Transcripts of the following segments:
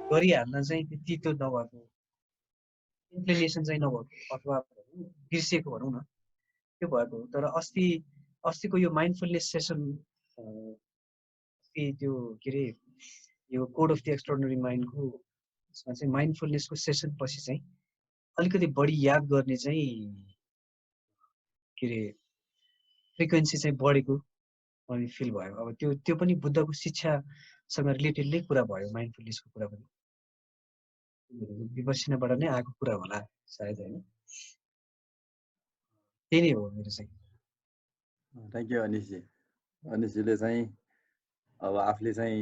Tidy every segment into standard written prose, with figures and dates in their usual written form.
गरिहाल्न चाहिँ त्यति त्यो नभएको इम्प्लिमेन्टेसन चाहिँ नभएको अथवा बिर्सेको भनौँ न त्यो भएको तर अस्तिको यो माइन्डफुलनेस सेसन त्यो के अरे यो कोड अफ द एक्सट्राअर्डिनरी माइन्डको यसमा चाहिँ माइन्डफुलनेसको सेसन पछि चाहिँ अलिकति बढी याद गर्ने चाहिँ के अरे फ्रिक्वेन्सी चाहिँ बढेको अनि फिल भयो। अब त्यो पनि बुद्धको शिक्षासँग रिलेटेडली कुरा भयो माइन्डफुलनेसको कुरा पनि विपश्यनाबाट नै आएको कुरा होला सायद होइन। त्यही नै हो मेरो चाहिँ। Thank you अनिशजी। अनिशजीले चाहिँ अब आफूले चाहिँ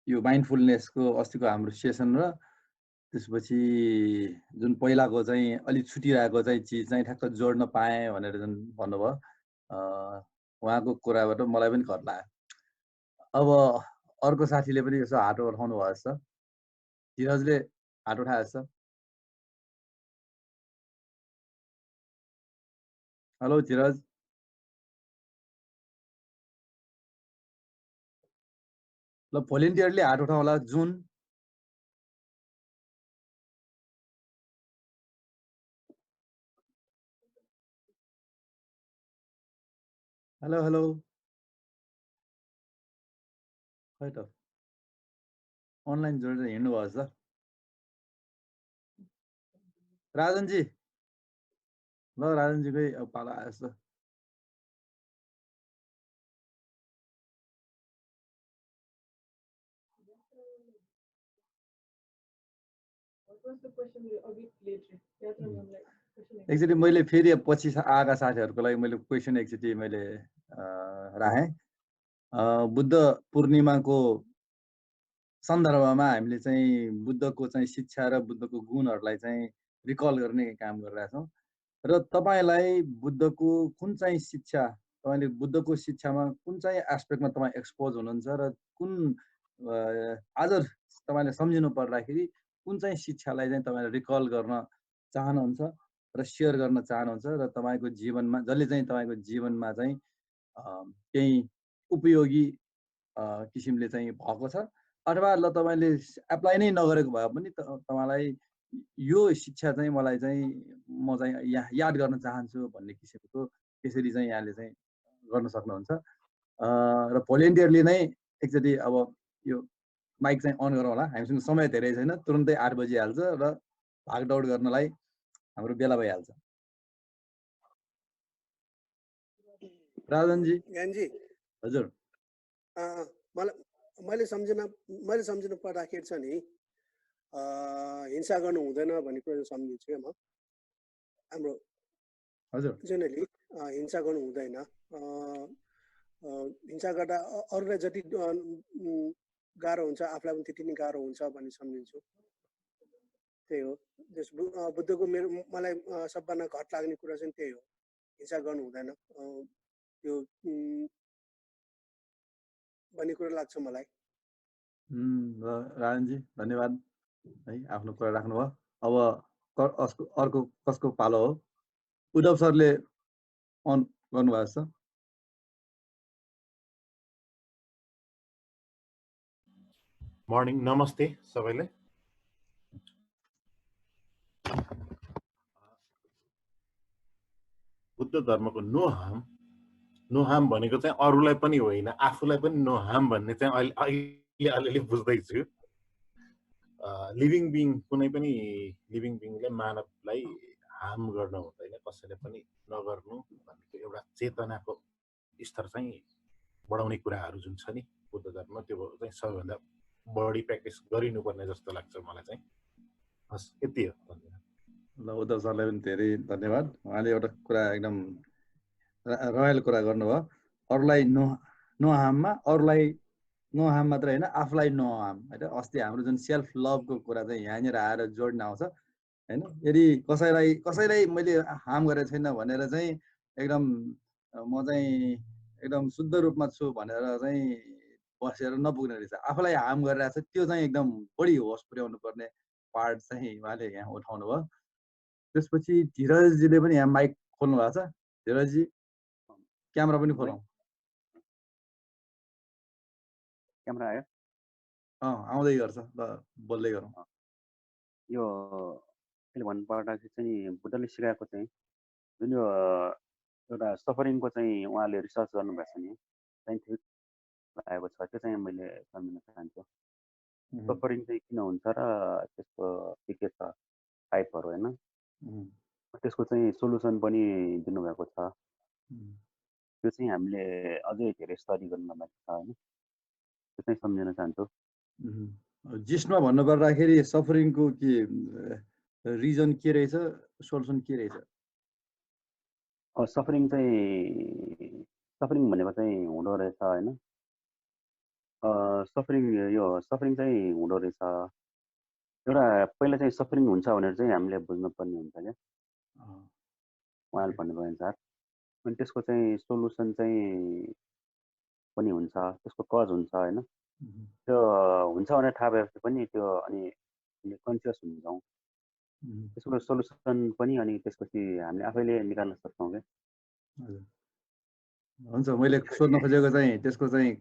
यो माइन्डफुलनेसको अस्तिको हाम्रो सेसन र त्यसपछि जुन पहिलाको चाहिँ अलिक छुटिरहेको चाहिँ चिज चाहिँ ठ्याक्क जोड्न पाएँ भनेर जुन भन्नुभयो उहाँको कुराबाट मलाई पनि घर लाग्यो। अब अर्को साथीले पनि यसो हात उठाउनु भएको छ। धीरजले हात उठाएको छ। हेलो धीरज। ल भोलिन्टियरले हात उठाउला। जुन हेलो हेलो खै त अनलाइन जोडेर हिँड्नु भएको छ। राजनजी ल राजनजीकै अब पाला आएछ। एकचोटि मैले फेरि पछि आएका साथीहरूको लागि मैले क्वेसन एकचोटि मैले राखेँ। बुद्ध पूर्णिमाको सन्दर्भमा हामीले चाहिँ बुद्धको चाहिँ शिक्षा र बुद्धको गुणहरूलाई चाहिँ रिकल गर्ने काम गरिरहेछौँ र तपाईँलाई बुद्धको कुन चाहिँ शिक्षा, तपाईँले बुद्धको शिक्षामा कुन चाहिँ एस्पेक्टमा तपाईँ एक्सपोज हुनुहुन्छ र कुन आज तपाईँले सम्झिनु पर्दाखेरि कुन चाहिँ शिक्षालाई चाहिँ तपाईँले रिकल गर्न चाहनुहुन्छ र सेयर गर्न चाहनुहुन्छ र तपाईँको जीवनमा जसले चाहिँ तपाईँको जीवनमा चाहिँ केही उपयोगी किसिमले चाहिँ भएको छ अथवा ल तपाईँले एप्लाई नै नगरेको भए पनि तपाईँलाई यो शिक्षा चाहिँ मलाई चाहिँ म चाहिँ याद गर्न चाहन्छु भन्ने किसिमको त्यसरी चाहिँ यहाँले चाहिँ गर्न सक्नुहुन्छ। र भोलिन्टियरले नै एकचोटि अब यो माइक चाहिँ अन गरौँ होला। हामीसँग समय धेरै छैन, तुरुन्तै 8 बजिहाल्छ र भागदौड गर्नलाई हाम्रो बेला भइहाल्छ। राजनजी। ज्ञानजी हजुर। मैले सम्झिनु पर्दाखेरि छ नि हिंसा गर्नु हुँदैन भन्ने कुरा सम्झिन्छु म। हाम्रो हजुर जेनरली हिंसा गर्नु हुँदैन। हिंसा गर्दा अरूलाई जति गाह्रो हुन्छ आफूलाई पनि त्यति नै गाह्रो हुन्छ भन्ने सम्झिन्छु। त्यही हो बुद्धको मेरो मलाई सबभन्दा घट लाग्ने कुरा चाहिँ त्यही हो, हिंसा गर्नु हुँदैन त्यो भन्ने कुरा लाग्छ मलाई। राजनजी धन्यवाद है आफ्नो कुरा राख्नुभयो। अब अर्को कसको पालो हो? उद्धव सरले अन गर्नुभएको छ। मर्निङ, नमस्ते सबैलाई। बुद्ध धर्मको नो हार्म भनेको चाहिँ अरूलाई पनि होइन आफूलाई पनि नो हार्म भन्ने चाहिँ अहिले अलिअलि बुझ्दैछु। लिभिङ बिङ कुनै पनि लिभिङ बिङले मानवलाई हार्म गर्न हुँदैन, कसैले पनि नगर्नु भनेको एउटा चेतनाको स्तर चाहिँ बढाउने कुराहरू जुन छ नि बुद्ध धर्म, त्यो चाहिँ सबैभन्दा बढी प्र्याक्टिस गरिनुपर्ने जस्तो लाग्छ मलाई चाहिँ। हस्, यति हो। धन्यवाद। ल उद्धव सरलाई पनि धेरै धन्यवाद। उहाँले एउटा कुरा एकदम रमाइलो कुरा गर्नुभयो। अरूलाई नो हार्ममा अरूलाई नो हार्म मात्रै होइन आफूलाई नो हार्म होइन। अस्ति हाम्रो जुन सेल्फ लभको कुरा चाहिँ यहाँनिर आएर जोड्न आउँछ होइन। यदि कसैलाई मैले हार्म गरेको छैन भनेर चाहिँ एकदम म चाहिँ एकदम शुद्ध रूपमा छु भनेर चाहिँ बसेर नपुग्ने रहेछ। आफूलाई हार्म गरिरहेछ त्यो चाहिँ एकदम बढी होस पुर्याउनु पर्ने पार्ट चाहिँ उहाँले यहाँ उठाउनु भयो। त्यसपछि धीरजजीले पनि यहाँ माइक खोल्नु भएको छ। धीरजजी क्यामेरा पनि खोलौँ। क्यामेरा आयो? आउँदै गर्छ, ल बोल्दै गरौँ। यो मैले भन्नुपर्दाखेरि चाहिँ बुद्धले सिकाएको चाहिँ जुन यो एउटा सफरिङको चाहिँ उहाँले रिसर्च गर्नुभएको छ नि, साइन्टिफिक लागेको छ, त्यो चाहिँ मैले सम्झिन चाहन्छु। सफरिङ चाहिँ किन हुन्छ र त्यसको के छ टाइपहरू होइन, त्यसको चाहिँ सोल्युसन पनि दिनुभएको छ। त्यो चाहिँ हामीले अझै धेरै स्टडी गर्नु बाँकी छ होइन, त्यो चाहिँ सम्झिन चाहन्छु। जिस्टमा भन्नुपर्दाखेरि सफरिङको के रिजन के रहेछ, सोल्युसन के रहेछ? सफरिङ भनेको चाहिँ हुँदो रहेछ होइन, सफरिङ चाहिँ हुँदो रहेछ। एउटा पहिला चाहिँ सफरिङ हुन्छ भनेर चाहिँ हामीले बुझ्नुपर्ने हुन्छ क्या, उहाँले भन्नुभयो अनुसार। अनि त्यसको चाहिँ सोल्युसन चाहिँ पनि हुन्छ, त्यसको कज हुन्छ होइन। त्यो हुन्छ भनेर थाहा भएपछि पनि त्यो अनि कन्सियस हुन्छौँ, त्यसको सोल्युसन पनि अनि त्यसपछि हामीले आफैले निकाल्न सक्छौँ क्या। हुन्छ, मैले सोध्न खोजेको चाहिँ त्यसको चाहिँ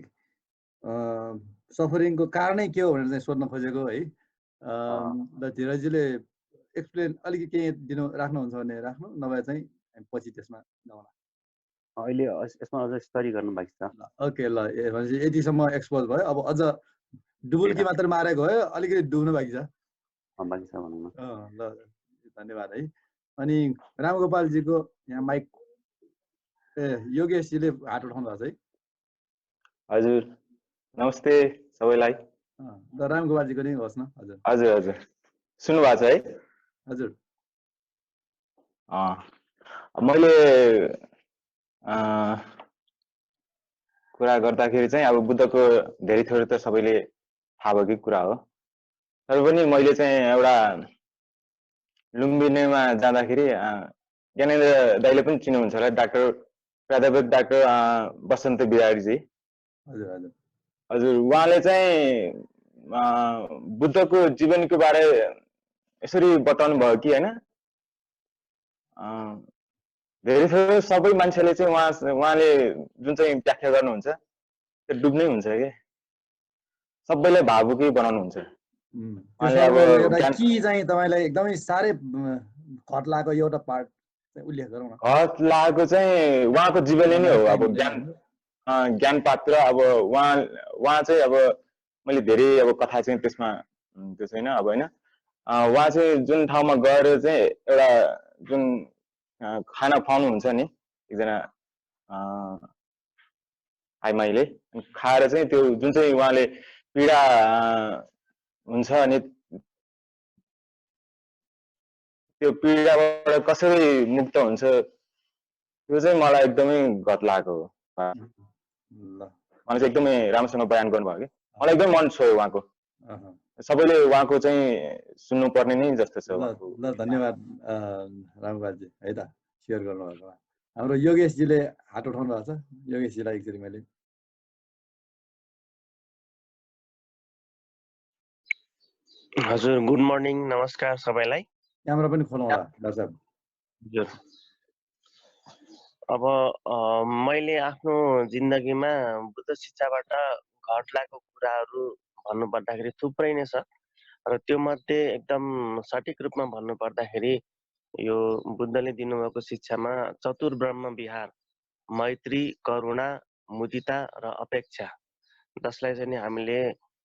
सफरिङको कारणै के हो भनेर चाहिँ सोध्न खोजेको है। ल धीरजजीले एक्सप्लेन अलिकति केही दिनु राख्नुहुन्छ भने राख्नु, नभए चाहिँ पछि त्यसमा जाउँला। अहिले यसमा अझ स्टडी गर्नु बाँकी छ। ओके, ल भनेपछि यतिसम्म एक्सपोज भयो, अब अझ डुबुल्की मात्र मारेको हो, अलिकति डुब्नु बाँकी छ। बाँकी छ भनौँ न। ल धन्यवाद है। अनि रामगोपालजीको यहाँ माइक, योगेशजीले हात उठाउनु भएको छ है। हजुर नमस्ते सबैलाई। ल रामगोपालजीको नै होस् न। हजुर हजुर हजुर सुन्नु भएको छ है? हजुर। मैले कुरा गर्दाखेरि चाहिँ अब बुद्धको धेरै थोरै त सबैले थाहा भएकै कुरा हो, तर पनि मैले चाहिँ एउटा लुम्बिनीमा जाँदाखेरि ज्ञानेन्द्र दाइले पनि चिन्नुहुन्छ होला, प्राध्यापक डाक्टर बसन्त बिहारीजी। हजुर हजुर हजुर, उहाँले चाहिँ बुद्धको जीवनीको बारे यसरी बताउनु भयो कि होइन, धेरै थोरै सबै मान्छेले चाहिँ उहाँले जुन चाहिँ व्याख्या गर्नुहुन्छ त्यो डुब्नै हुन्छ कि, सबैलाई भावुकै बनाउनुहुन्छ। एउटा की चाहिँ तपाईलाई एकदमै साह्रै घट लागेको एउटा पार्ट चाहिँ उल्लेख गरौँ न। घट लागेको चाहिँ उहाँको जीवनी नै हो। अब ज्ञान पात्र, अब उहाँ चाहिँ अब मैले धेरै अब कथा चाहिँ त्यसमा त्यो छैन अब होइन। उहाँ चाहिँ जुन ठाउँमा गएर चाहिँ एउटा जुन खाना खुवाउनु हुन्छ नि एकजना आइमाईले, खाएर चाहिँ त्यो जुन चाहिँ उहाँले पीडा हुन्छ अनि त्यो पीडाबाट कसरी मुक्त हुन्छ त्यो चाहिँ मलाई एकदमै घट लागेको हो। उहाँले चाहिँ एकदमै राम्रोसँग बयान गर्नुभयो कि मलाई एकदमै मन छोयो उहाँको। सबैले उहाँको चाहिँ सुन्नुपर्ने नै जस्तो छ। ल धन्यवाद रामगोपालजी है त सेयर गर्नुभएको। हाम्रो योगेशजीले हात उठाउनु भएको छ, योगेशजीलाई एकचोटि मैले। हजुर गुड मर्निङ, नमस्कार सबैलाई। क्यामेरा पनि खोलौँ होला दर्शक। हजुर, अब मैले आफ्नो जिन्दगीमा बुद्ध शिक्षाबाट घट लागेको कुराहरू भन्नुपर्दाखेरि थुप्रै नै छ, र त्यो मध्ये एकदम सठिक रूपमा भन्नुपर्दाखेरि यो बुद्धले दिनुभएको शिक्षामा चतुर्ब्रह्म विहार, मैत्री, करुणा, मुदिता र अपेक्षा, जसलाई चाहिँ हामीले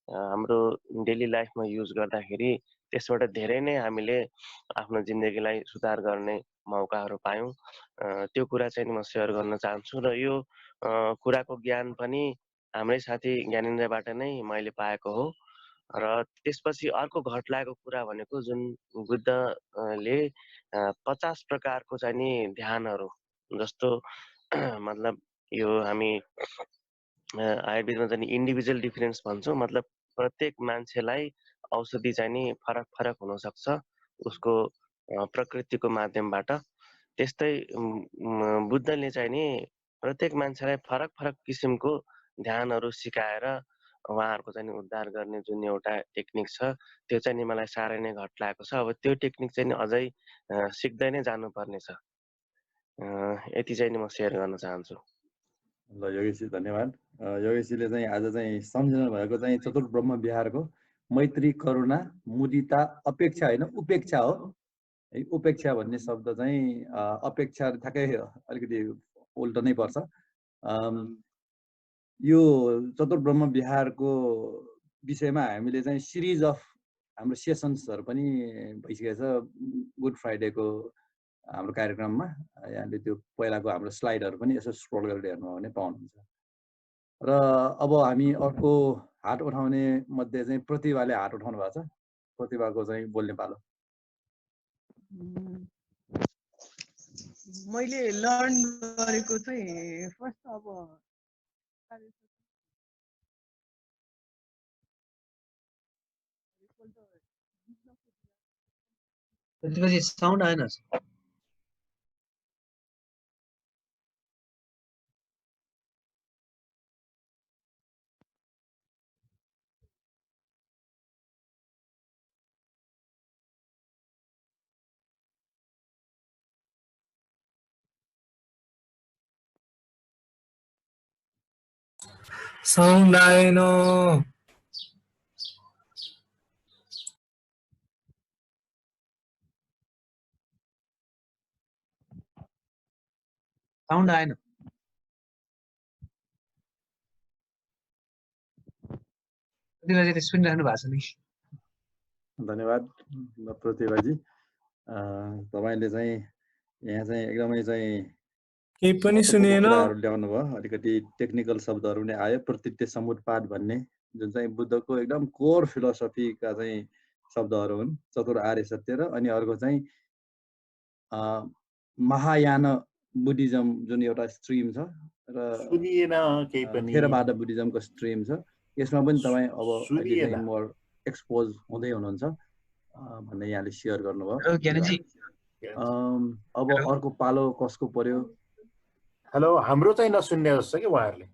हाम्रो डेली लाइफमा युज गर्दाखेरि त्यसबाट धेरै नै हामीले आफ्नो जिन्दगीलाई सुधार गर्ने मौकाहरू पायौँ। त्यो कुरा चाहिँ म सेयर गर्न चाहन्छु, र यो कुराको ज्ञान पनि हाम्रै साथी ज्ञानेन्द्रबाट नै मैले पाएको हो। र त्यसपछि अर्को घट लागेको कुरा भनेको जुन बुद्धले 50 प्रकारको चाहिँ नि ध्यानहरू, जस्तो मतलब यो हामी आयुर्वेदमा चाहिँ इन्डिभिजुअल डिफरेन्स भन्छौँ, मतलब प्रत्येक मान्छेलाई औषधि चाहिँ नि फरक फरक हुनसक्छ उसको प्रकृतिको माध्यमबाट। त्यस्तै बुद्धले चाहिँ नि प्रत्येक मान्छेलाई फरक फरक किसिमको ध्यानहरू सिकाएर उहाँहरूको चाहिँ उद्धार गर्ने जुन एउटा टेक्निक छ त्यो चाहिँ नि मलाई साह्रै नै घट लागेको छ। अब त्यो टेक्निक चाहिँ नि अझै सिक्दै नै जानुपर्ने छ। यति चाहिँ नि म सेयर गर्न चाहन्छु। ल योगेशजी धन्यवाद। योगेशजीले चाहिँ आज चाहिँ सम्झिनु भएको चाहिँ चतुर्ब्रह्म विहारको मैत्री, करुणा, मुदिता, अपेक्षा होइन उपेक्षा हो है। उपेक्षा भन्ने शब्द चाहिँ अपेक्षा ठ्याक्कै अलिकति उल्टो नै पर्छ। यो चतुर्ब्रह्म विहारको विषयमा हामीले चाहिँ सिरिज अफ हाम्रो सेसन्सहरू पनि भइसकेको छ। गुड फ्राइडेको हाम्रो कार्यक्रममा यहाँले त्यो पहिलाको हाम्रो स्लाइडहरू पनि यसो स्क्रोल गरेर हेर्नुभयो भने पाउनुहुन्छ। र अब हामी अर्को हात उठाउने मध्ये चाहिँ प्रतिभाले हात उठाउनु भएको छ। प्रतिभाको चाहिँ बोल्ने पालो। मैले लर्न गरेको चाहिँ फर्स्ट अब प्रतिभाजी साउन्ड आएन। साउन्ड आएन। साउन्ड आएन। प्रतिभाजीले सुनिरहनु भएको छ नि। धन्यवाद प्रतिभाजी। तपाईँले चाहिँ यहाँ चाहिँ एकदमै चाहिँ केही पनि सुनेन। ल्याउनु भयो। अलिकति टेक्निकल शब्दहरू पनि आयो। प्रतीत्य समुत्पाद भन्ने जुन चाहिँ बुद्धको एकदम कोर फिलोसफीका चाहिँ शब्दहरू हुन्। चतुर आर्य सत्य र अनि अर्को चाहिँ महायान बुद्धिज्म जुन एउटा स्ट्रिम छ र थेरावादा बुद्धिज्मको स्ट्रिम छ। यसमा पनि तपाईँ अब अहिले चाहिँ मोर एक्सपोज हुँदै हुनुहुन्छ भन्ने यहाँले सेयर गर्नुभयो। अब अर्को पालो कसको पर्यो? हेलो, हाम्रो चाहिँ नसुन्ने जस्तो कि उहाँहरूले।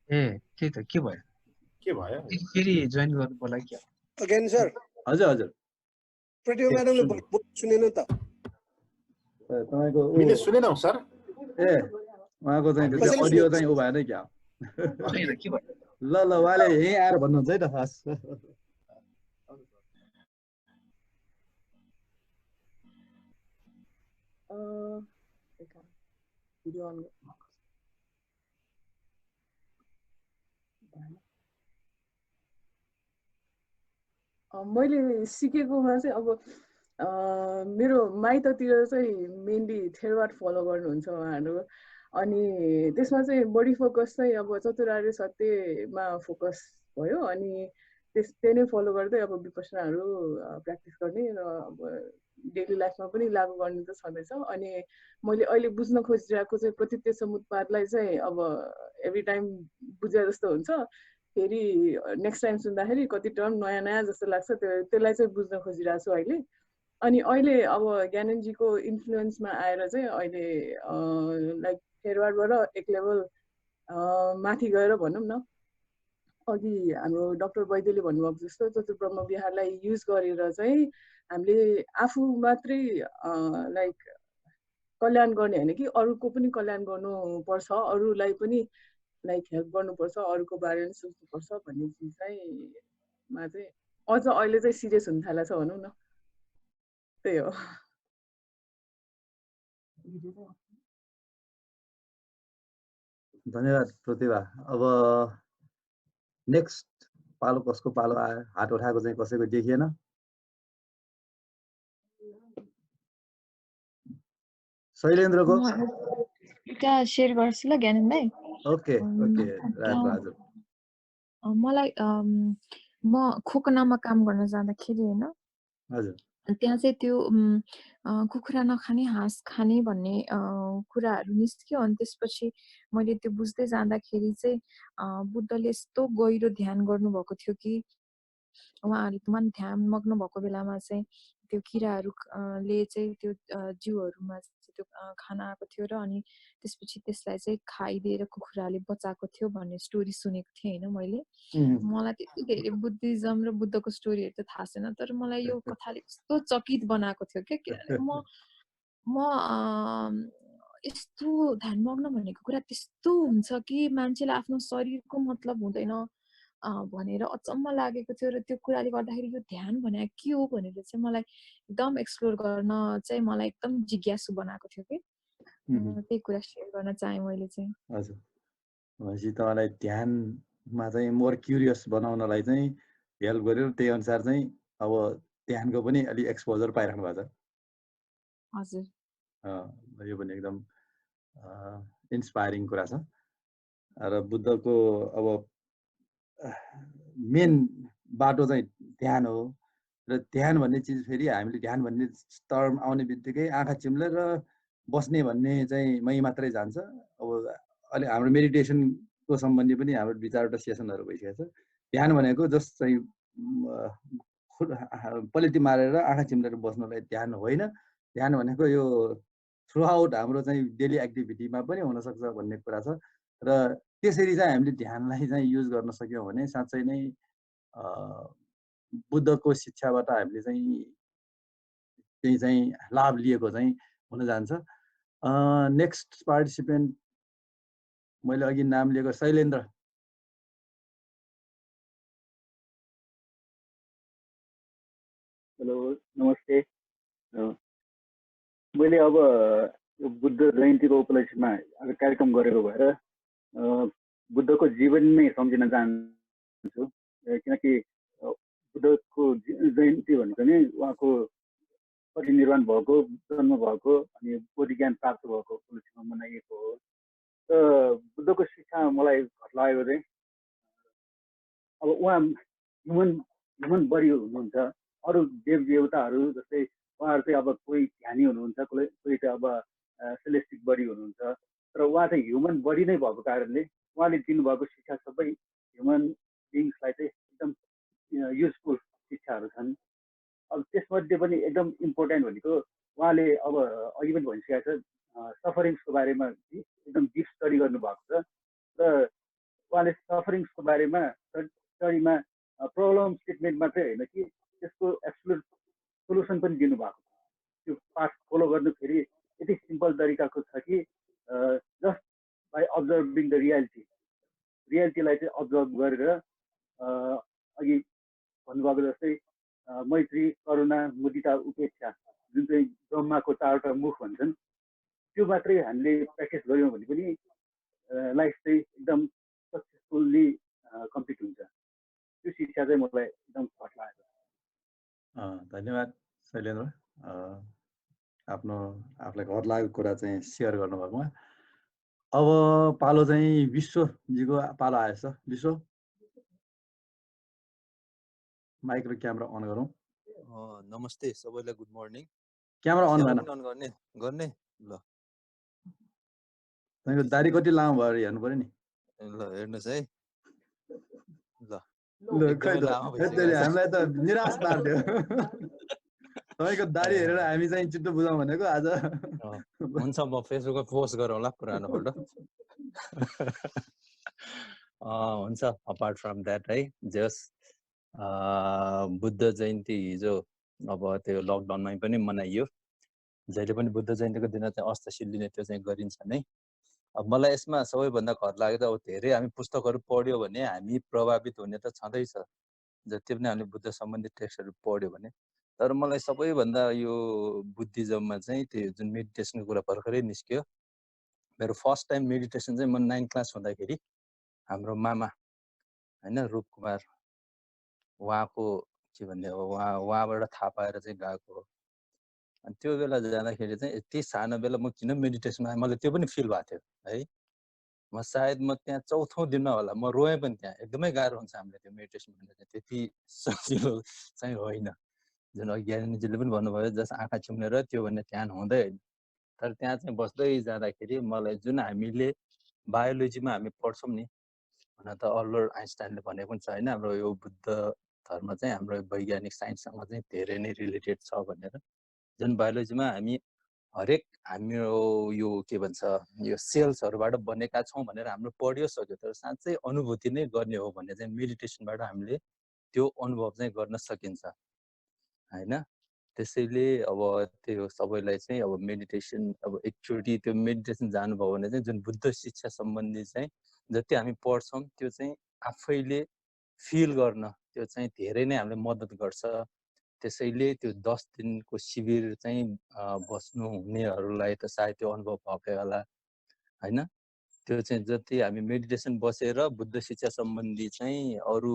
ए त्यही त के भयो? फेरि जोइन गर्नु पर्ला क्या? Again sir. हजुर हजुर। प्रतिभा म्याडमले सुनेन त? तपाईको मैले सुनेनौ सर। ए उहाँको चाहिँ अडियो चाहिँ उ भएन क्या? ल ल उहाँले यहीँ आएर भन्नुहुन्छ है त खास। मैले सिकेकोमा चाहिँ अब मेरो माइततिर चाहिँ मेनली थेरवाद फलो गर्नुहुन्छ उहाँहरू। अनि त्यसमा चाहिँ बढी फोकस चाहिँ अब चतुरार्य सत्यमा फोकस भयो। अनि त्यही नै फलो गर्दै अब विपश्यनाहरू प्र्याक्टिस गर्ने र अब डेली लाइफमा पनि लागू गर्ने त छँदैछ। अनि मैले अहिले बुझ्न खोजिरहेको चाहिँ प्रतीत्य समुत्पादलाई चाहिँ अब एभ्री टाइम बुझे जस्तो हुन्छ, फेरि नेक्स्ट टाइम सुन्दाखेरि कति टर्म नयाँ नयाँ जस्तो लाग्छ। त्यसलाई चाहिँ बुझ्न खोजिरहेको छु अहिले। अनि अहिले अब ज्ञानेन्द्रजीको इन्फ्लुएन्समा आएर चाहिँ अहिले लाइक थेरवाडबाट एक लेभल माथि गएर भनौँ न, अघि हाम्रो डाक्टर वैद्यले भन्नुभएको जस्तो चतुर्ब्रह्म विहारलाई युज गरेर चाहिँ हामीले आफू मात्रै लाइक कल्याण गर्ने होइन कि अरूको पनि कल्याण गर्नुपर्छ, अरूलाई पनि लाइक हेल्प गर्नुपर्छ, अरूको बारेमा सोच्नुपर्छ भन्ने चिज चाहिँ मा चाहिँ अझ अहिले चाहिँ सिरियस हुन थालेको छ भनौँ न। त्यही हो। धन्यवाद प्रतिभा। अब नेक्स्ट पालो कसको पालो आयो? हात उठाएको चाहिँ कसैको देखिएन। शैलेन्द्रको एउटा शेयर गर्छु ल ज्ञानेन्द्र भाइ। ओके ओके हजुर। मलाई म खोकनामा काम गर्न जाँदाखेरि हैन, हजुर, त्यहाँ चाहिँ त्यो कुखुरा नखाने हाँस खाने भन्ने कुराहरू निस्क्यो। अनि त्यसपछि मैले त्यो बुझ्दै जाँदाखेरि चाहिँ बुद्धले यस्तो गहिरो ध्यान गर्नुभएको थियो कि उहाँहरू ध्यान मग्न भएको बेलामा चाहिँ त्यो किराहरूले चाहिँ त्यो जीवहरूमा त्यो खान आएको थियो र अनि त्यसपछि त्यसलाई चाहिँ खाइदिएर कुखुराले बचाएको थियो भन्ने स्टोरी सुनेको थिएँ होइन मैले। मलाई त्यति धेरै बुद्धिज्म र बुद्धको स्टोरीहरू त थाहा छैन, तर मलाई यो कथाले कस्तो चकित बनाएको थियो क्या। किनभने म म यस्तो ध्यानमग्न भनेको कुरा त्यस्तो हुन्छ कि मान्छेलाई आफ्नो शरीरको मतलब हुँदैन भनेर अचम्म लागेको थियो र त्यो कुराले गर्दाखेरि यो ध्यान भने के हो भनेर चाहिँ मलाई एकदम एक्सप्लोर गर्न चाहिँ मलाई एकदम जिज्ञासु बनाएको थियो कि त्यही कुरा सेयर गर्न चाहेँ मैले चाहिँ। हजुर, भनेपछि तपाईँलाई ध्यानमा चाहिँ मोर क्युरियस बनाउनलाई चाहिँ हेल्प गर्यो, त्यही अनुसार चाहिँ अब ध्यानको पनि अलि एक्सपोजर पाइराख्नु भएको छ। हजुर, यो पनि एकदम इन्सपायरिङ कुरा छ। र बुद्धको अब मेन बाटो चाहिँ ध्यान हो र ध्यान भन्ने चिज फेरि हामीले ध्यान भन्ने टर्म आउने बित्तिकै आँखा चिम्लेर बस्ने भन्ने चाहिँ मै मात्रै जान्छ। अब अलि हाम्रो मेडिटेसनको सम्बन्धी पनि हाम्रो 2-4वटा सेसनहरू भइसकेको छ। ध्यान भनेको जस्ट चाहिँ पलेटी मारेर आँखा चिम्लेर बस्नलाई ध्यान होइन। ध्यान भनेको यो थ्रु आउट हाम्रो चाहिँ डेली एक्टिभिटीमा पनि हुनसक्छ भन्ने कुरा छ। र त्यसरी चाहिँ हामीले ध्यानलाई चाहिँ युज गर्न सक्यौँ भने साँच्चै नै बुद्धको शिक्षाबाट हामीले चाहिँ लाभ लिएको चाहिँ हुन जान्छ। नेक्स्ट पार्टिसिपेन्ट मैले अघि नाम लिएको शैलेन्द्र। हेलो, नमस्ते। मैले अब बुद्ध जयन्तीको उपलक्ष्यमा आज कार्यक्रम गरेको भएर बुद्धको जीवन नै सम्झिन चाहन्छु, किनकि बुद्धको जयन्ती भनेको नै उहाँको परिनिर्वाण भएको, जन्म भएको अनि बोधि ज्ञान प्राप्त भएको उपलक्ष्यमा मनाइएको हो। र बुद्धको शिक्षा मलाई घट लागेको चाहिँ अब उहाँ ह्युमन बडी हुनुहुन्छ। अरू देव देवताहरू जस्तै उहाँहरू चाहिँ अब कोही ध्यानी हुनुहुन्छ, कोही चाहिँ अब सेलेस्टिक बडी हुनुहुन्छ। तर उहाँ चाहिँ ह्युमन बडी नै भएको कारणले उहाँले दिनुभएको शिक्षा सबै ह्युमन बिङ्सलाई चाहिँ एकदम युजफुल शिक्षाहरू छन्। अब त्यसमध्ये पनि एकदम इम्पोर्टेन्ट भनेको उहाँले अब अघि पनि भनिसकेको छ सफरिङ्सको बारेमा एकदम डिप स्टडी गर्नुभएको छ। र उहाँले सफरिङ्सको बारेमा स्टडीमा प्रब्लम स्टेटमेन्ट मात्रै होइन कि त्यसको एब्सोल्युट सोल्युसन पनि दिनुभएको छ। त्यो पाठ फलो गर्नु फेरि यति सिम्पल तरिकाको छ कि जस्ट बाई अब्जर्भिङ द रियालिटीलाई चाहिँ अब्जर्भ गरेर अघि भन्नुभएको जस्तै मैत्री, करुणा, मुदिता, उपेक्षा जुन चाहिँ ब्रह्माको 4वटा मुख भन्छन्, त्यो मात्रै हामीले प्र्याक्टिस गऱ्यौँ भने पनि लाइफ चाहिँ एकदम सक्सेसफुल्ली कम्प्लिट हुन्छ। त्यो शिक्षा चाहिँ मलाई एकदम घट लागेको छ। धन्यवाद शैलेन्द्र, आफूलाई घर लागेको कुरा चाहिँ सेयर गर्नुभएकोमा। अब पालो चाहिँ विश्वजीको पालो आएछ। विश्व, माइक र क्यामेरा अन गरौँ। नमस्ते सबैलाई, गुड मर्निङ। क्यामेरा अन भएन? गर्ने ल। तपाईँको दाढी कति लामो भयो हेर्नु पर्यो नि। ल हेर्नुहोस् है। ल हामीलाई त निराश पार्यो। तपाईँको दाढी हेरेर हामी चाहिँ चित्त बुझाउँ भनेको आज। हुन्छ, म फेसबुकमा पोस्ट गरौँला पुरानो फोटो। हुन्छ, अपार्ट फ्रम द्याट है, जस्ट बुद्ध जयन्ती हिजो अब त्यो लकडाउनमै पनि मनाइयो। जहिले पनि बुद्ध जयन्तीको दिन चाहिँ अष्टसिद्धि त्यो चाहिँ गरिन्छ नै। अब मलाई यसमा सबैभन्दा घर लागेको अब धेरै हामी पुस्तकहरू पढ्यो भने हामी प्रभावित हुने त छँदैछ, जति पनि हामीले बुद्ध सम्बन्धी टेक्स्टहरू पढ्यो भने। तर मलाई सबैभन्दा यो बुद्धिज्ममा चाहिँ त्यो जुन मेडिटेसनको कुरा भर्खरै निस्क्यो। मेरो फर्स्ट टाइम मेडिटेसन चाहिँ म 9th क्लास हुँदाखेरि हाम्रो मामा होइन रूप कुमार, उहाँको के भन्ने अब उहाँबाट थाहा पाएर चाहिँ गएको हो। अनि त्यो बेला जाँदाखेरि चाहिँ यति सानो बेला म किन मेडिटेसनमा मलाई त्यो पनि फिल भएको थियो है। म सायद म त्यहाँ 4औं दिनमा होला म रोएँ पनि। त्यहाँ एकदमै गाह्रो हुन्छ हामीले त्यो मेडिटेसन भन्ने चाहिँ, त्यति सजिलो चाहिँ होइन। जुन अघि ज्ञानीजीले पनि भन्नुभयो जस आँखा चिम्लेर त्यो भन्ने ध्यान हुँदै होइन। तर त्यहाँ चाहिँ बस्दै जाँदाखेरि मलाई जुन हामीले बायोलोजीमा हामी पढ्छौँ नि, हुन त अल्बर्ट आइन्स्टाइनले भनेको पनि छ होइन, हाम्रो यो बुद्ध धर्म चाहिँ हाम्रो वैज्ञानिक साइन्ससँग चाहिँ धेरै नै रिलेटेड छ भनेर। जुन बायोलोजीमा हामी हरेक हाम्रो यो के भन्छ यो सेल्सहरूबाट बनेका छौँ भनेर हाम्रो पढियो सक्यो। तर साँच्चै अनुभूति नै गर्ने हो भने चाहिँ मेडिटेसनबाट हामीले त्यो अनुभव चाहिँ गर्न सकिन्छ होइन। त्यसैले अब त्यो सबैलाई चाहिँ अब मेडिटेसन अब एकचोटि त्यो मेडिटेसन जानुभयो भने चाहिँ जुन बुद्ध शिक्षा सम्बन्धी चाहिँ जति हामी पढ्छौँ त्यो चाहिँ आफैले फिल गर्न त्यो चाहिँ धेरै नै हामीलाई मद्दत गर्छ। त्यसैले त्यो 10 दिनको शिविर चाहिँ बस्नु हुनेहरूलाई त सायद त्यो अनुभव भएकै होला हैन। त्यो चाहिँ जति हामी मेडिटेसन बसेर बुद्ध शिक्षा सम्बन्धी चाहिँ अरू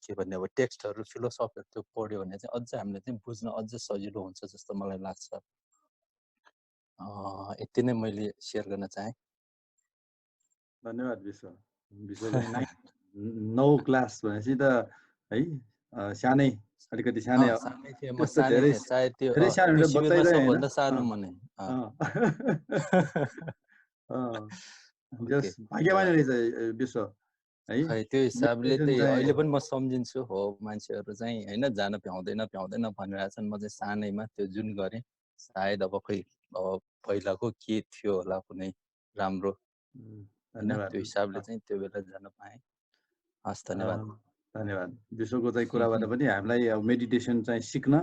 के भन्ने अब टेक्स्टहरू फिलोसफीहरू त्यो पढ्यो भने चाहिँ अझ हामीले चाहिँ बुझ्न अझ सजिलो हुन्छ जस्तो मलाई लाग्छ। यति नै मैले सेयर गर्न चाहेँ। धन्यवाद विश्व। विश्वले 9 क्लास भनेपछि त है सानै अलिकति सानै सायद त्यो सबभन्दा सानो मने भाग्यवान रहेछ विश्व है। त्यो हिसाबले त्यही अहिले पनि म सम्झिन्छु हो मान्छेहरू चाहिँ हैन जान भ्याउँदैन भनिरहेछन्। म चाहिँ सानैमा त्यो जुन गरेँ सायद अब खै अब पहिलाको के थियो होला कुनै राम्रो त्यो हिसाबले चाहिँ त्यो बेला जान पाएँ। हस् धन्यवाद। धन्यवाद। विश्वको चाहिँ कुराबाट पनि हामीलाई अब मेडिटेसन चाहिँ सिक्न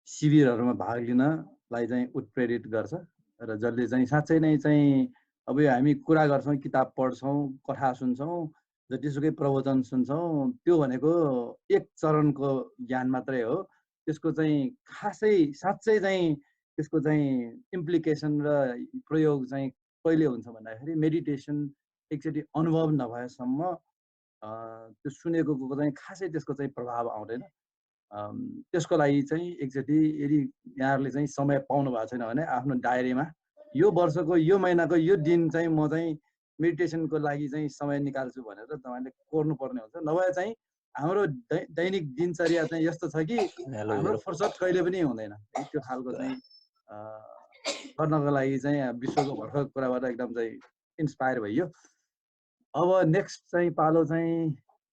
शिविरहरूमा भाग लिनलाई चाहिँ उत्प्रेरित गर्छ र जसले चाहिँ साँच्चै नै चाहिँ अब यो हामी कुरा गर्छौँ, किताब पढ्छौँ, कथा सुन्छौँ, जतिसुकै प्रवचन सुन्छौँ, त्यो भनेको एक चरणको ज्ञान मात्रै हो। त्यसको चाहिँ खासै साँच्चै चाहिँ त्यसको चाहिँ इम्प्लिकेसन र प्रयोग चाहिँ कहिले हुन्छ भन्दाखेरि मेडिटेसन एकचोटि अनुभव नभएसम्म त्यो सुनेको चाहिँ खासै त्यसको चाहिँ प्रभाव आउँदैन। त्यसको लागि चाहिँ एकचोटि यदि यहाँहरूले चाहिँ समय पाउनु भएको छैन भने आफ्नो डायरीमा यो वर्षको यो महिनाको यो दिन चाहिँ म चाहिँ मेडिटेसनको लागि चाहिँ समय निकाल्छु भनेर तपाईँले कोर्नुपर्ने हुन्छ। नभए चाहिँ हाम्रो दैनिक दिनचर्या चाहिँ यस्तो छ कि हाम्रो फुर्सद कहिले पनि हुँदैन। त्यो खालको चाहिँ गर्नको लागि चाहिँ विश्वको भर्खर कुराबाट एकदम चाहिँ इन्सपायर भइयो। अब नेक्स्ट चाहिँ पालो चाहिँ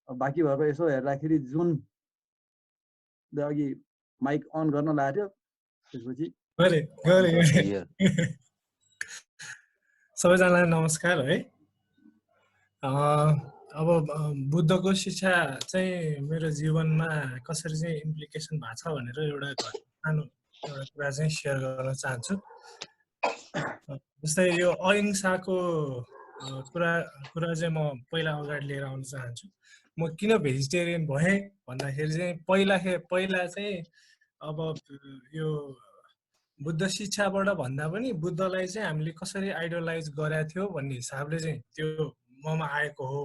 बाँकी भएको यसो हेर्दाखेरि जुन अघि माइक अन गर्न लाग्यो त्यसपछि सबैजनालाई नमस्कार है। अब बुद्धको शिक्षा चाहिँ मेरो जीवनमा कसरी चाहिँ इम्प्लिकेसन भएको छ भनेर एउटा सानो एउटा कुरा चाहिँ सेयर गर्न चाहन्छु। जस्तै यो अहिंसाको कुरा चाहिँ म पहिला अगाडि लिएर आउन चाहन्छु। म किन भेजिटेरियन भएँ भन्दाखेरि चाहिँ पहिला चाहिँ अब यो बुद्ध शिक्षाबाट भन्दा पनि बुद्धलाई चाहिँ हामीले कसरी आइडोलाइज गरेका थियो भन्ने हिसाबले चाहिँ त्यो ममा आएको हो।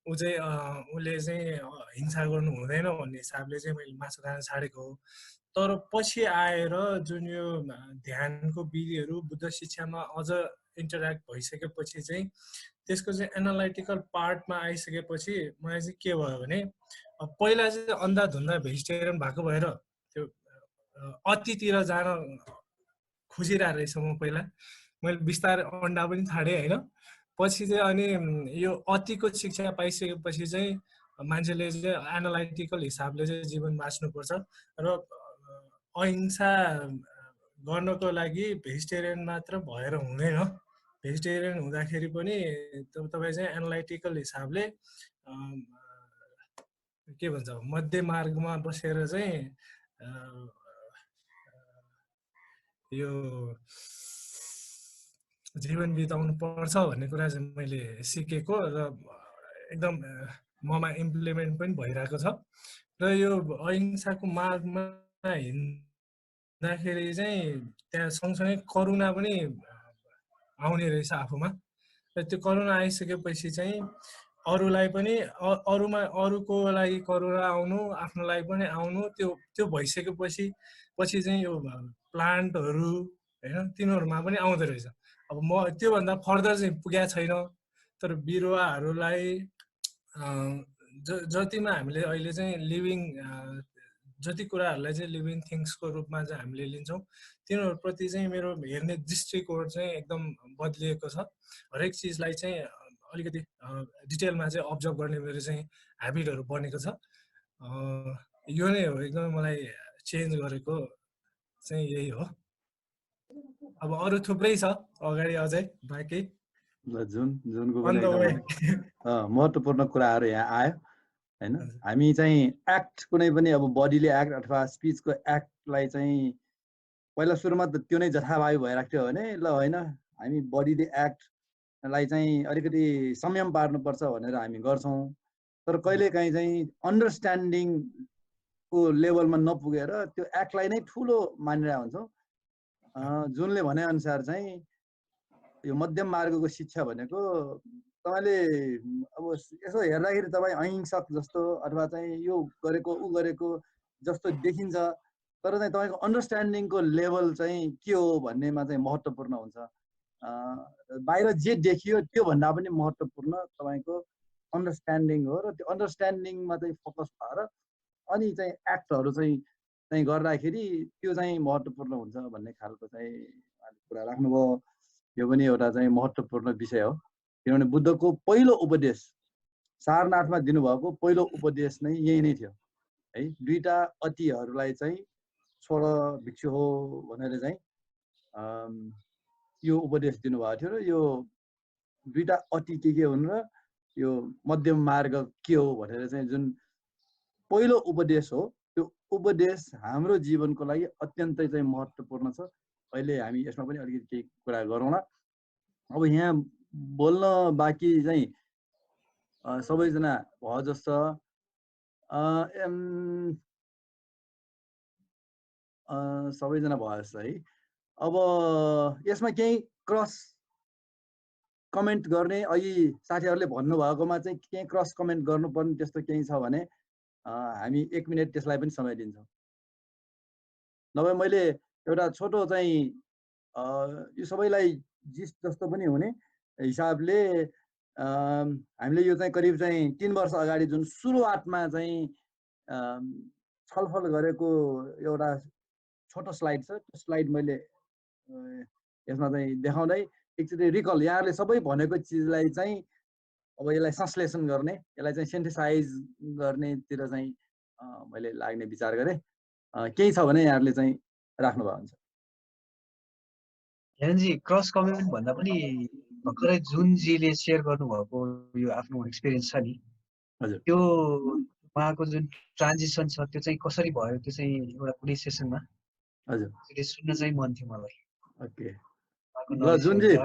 उसले चाहिँ हिंसा गर्नु हुँदैन भन्ने हिसाबले चाहिँ मैले मासु खान छाडेको हो। तर पछि आएर जुन यो ध्यानको विधिहरू बुद्ध शिक्षामा अझ इन्टरेक्ट भइसकेपछि चाहिँ त्यसको चाहिँ एनालाइटिकल पार्टमा आइसकेपछि मलाई चाहिँ के भयो भने पहिला चाहिँ अन्धाधुन्दा भेजिटेरियन भएको भएर त्यो अतितिर जान खोजिरहेको रहेछ। म पहिला मैले बिस्तारै अन्डा पनि छाडेँ होइन। पछि चाहिँ अनि यो अतिको शिक्षा पाइसकेपछि चाहिँ मान्छेले चाहिँ एनालाइटिकल हिसाबले चाहिँ जीवन बाँच्नुपर्छ र अहिंसा गर्नको लागि भेजिटेरियन मात्र भएर हुँदैन। भेजिटेरियन हुँदाखेरि पनि तपाईँ चाहिँ एनालाइटिकल हिसाबले के भन्छ मध्य मार्गमा बसेर चाहिँ यो जीवन बिताउनु पर्छ भन्ने कुरा चाहिँ मैले सिकेको र एकदम ममा इम्प्लिमेन्ट पनि भइरहेको छ। र यो अहिंसाको मार्गमा हिँड्दाखेरि चाहिँ त्यहाँ सँगसँगै करुणा पनि आउने रहेछ आफूमा। र त्यो करुणा आइसकेपछि चाहिँ अरूलाई पनि अरूको लागि करुणा आउनु, आफ्नो लागि पनि आउनु, त्यो भइसकेपछि चाहिँ यो प्लान्टहरू होइन तिनीहरूमा पनि आउँदो रहेछ। अब म त्योभन्दा फर्दर चाहिँ पुगेको छैन। तर बिरुवाहरूलाई जतिमा हामीले अहिले चाहिँ लिभिङ जति कुराहरूलाई चाहिँ लिभिङ थिङ्सको रूपमा चाहिँ हामीले लिन्छौँ तिनीहरूप्रति चाहिँ मेरो हेर्ने दृष्टिकोण चाहिँ एकदम बदलिएको छ। हरेक चिजलाई चाहिँ अलिकति डिटेलमा चाहिँ अब्जर्भ गर्ने मेरो चाहिँ ह्याबिटहरू बनेको छ। यो नै हो एकदमै मलाई चेन्ज गरेको चाहिँ यही हो। अब अरू थुप्रै छ अगाडि अझै बाँकी जुनको पनि महत्त्वपूर्ण कुराहरू यहाँ आयो हैन हामी चाहिँ एक्ट कुनै पनि अब बडीले एक्ट अथवा स्पिचको एक्टलाई चाहिँ पहिला सुरुमा त त्यो नै जथाभावी भइरहेको थियो भने ल होइन हामी बडीले एक्टलाई चाहिँ अलिकति संयम पार्नुपर्छ भनेर हामी गर्छौँ तर कहिलेकाहीँ चाहिँ अन्डरस्ट्यान्डिङको लेभलमा नपुगेर त्यो एक्टलाई नै ठुलो मानिरहेको हुन्छौँ जुनले भनेअनुसार चाहिँ यो मध्यम मार्गको शिक्षा भनेको तपाईँले अब यसो हेर्दाखेरि तपाईँ अहिंसक जस्तो अथवा चाहिँ यो गरेको ऊ गरेको जस्तो देखिन्छ तर चाहिँ तपाईँको अन्डरस्ट्यान्डिङको लेभल चाहिँ के हो भन्नेमा चाहिँ महत्त्वपूर्ण हुन्छ बाहिर जे देखियो त्योभन्दा पनि महत्त्वपूर्ण तपाईँको अन्डरस्ट्यान्डिङ हो र त्यो अन्डरस्ट्यान्डिङमा चाहिँ फोकस भएर अनि चाहिँ एक्टहरू चाहिँ गर्दाखेरि त्यो चाहिँ महत्त्वपूर्ण हुन्छ भन्ने खालको चाहिँ कुरा राख्नुभयो यो पनि एउटा चाहिँ महत्त्वपूर्ण विषय हो किनभने बुद्धको पहिलो उपदेश सारनाथमा दिनुभएको पहिलो उपदेश नै यही नै थियो है दुईटा अतिहरूलाई चाहिँ छोड भिक्षु हो भनेर चाहिँ यो उपदेश दिनुभएको थियो र यो दुईटा अति के हुन् र यो मध्यम मार्ग के हो भनेर चाहिँ जुन पहिलो उपदेश हो त्यो उपदेश हाम्रो जीवनको लागि अत्यन्तै चाहिँ महत्त्वपूर्ण छ अहिले हामी यसमा पनि अलिकति केही कुरा गरौँला अब यहाँ बोल्न बाँकी चाहिँ सबैजना भयो जस्तो सबैजना भयो जस्तो है अब यसमा केही क्रस कमेन्ट गर्ने अघि साथीहरूले भन्नुभएकोमा चाहिँ केही क्रस कमेन्ट गर्नुपर्ने त्यस्तो केही छ भने हामी 1 मिनट त्यसलाई पनि समय दिन्छौँ नभए मैले एउटा छोटो चाहिँ यो सबैलाई जिस जस्तो पनि हुने हिसाबले हामीले यो चाहिँ करिब चाहिँ 3 वर्ष अगाडि जुन सुरुवातमा चाहिँ छलफल गरेको एउटा छोटो स्लाइड छ त्यो स्लाइड मैले यसमा चाहिँ देखाउँदै एकचोटि रिकल यहाँहरूले सबै भनेको चिजलाई चाहिँ अब यसलाई संश्लेषण गर्ने यसलाई चाहिँ सिन्थेसाइज गर्नेतिर चाहिँ मैले लाग्ने विचार गरेँ केही छ भने यहाँहरूले चाहिँ राख्नुभएको हुन्छ हेनजी क्रस कमेन्ट भन्दा पनि भर्खरै जुनजीले सेयर गर्नुभएको यो आफ्नो एक्सपिरियन्स छ नि हजुर त्यो उहाँको जुन ट्रान्जिसन छ त्यो चाहिँ कसरी भयो त्यो चाहिँ एउटा कुनै सेसनमा हजुर त्यो सुन्न चाहिँ मन थियो मलाई ओके ल जुनजी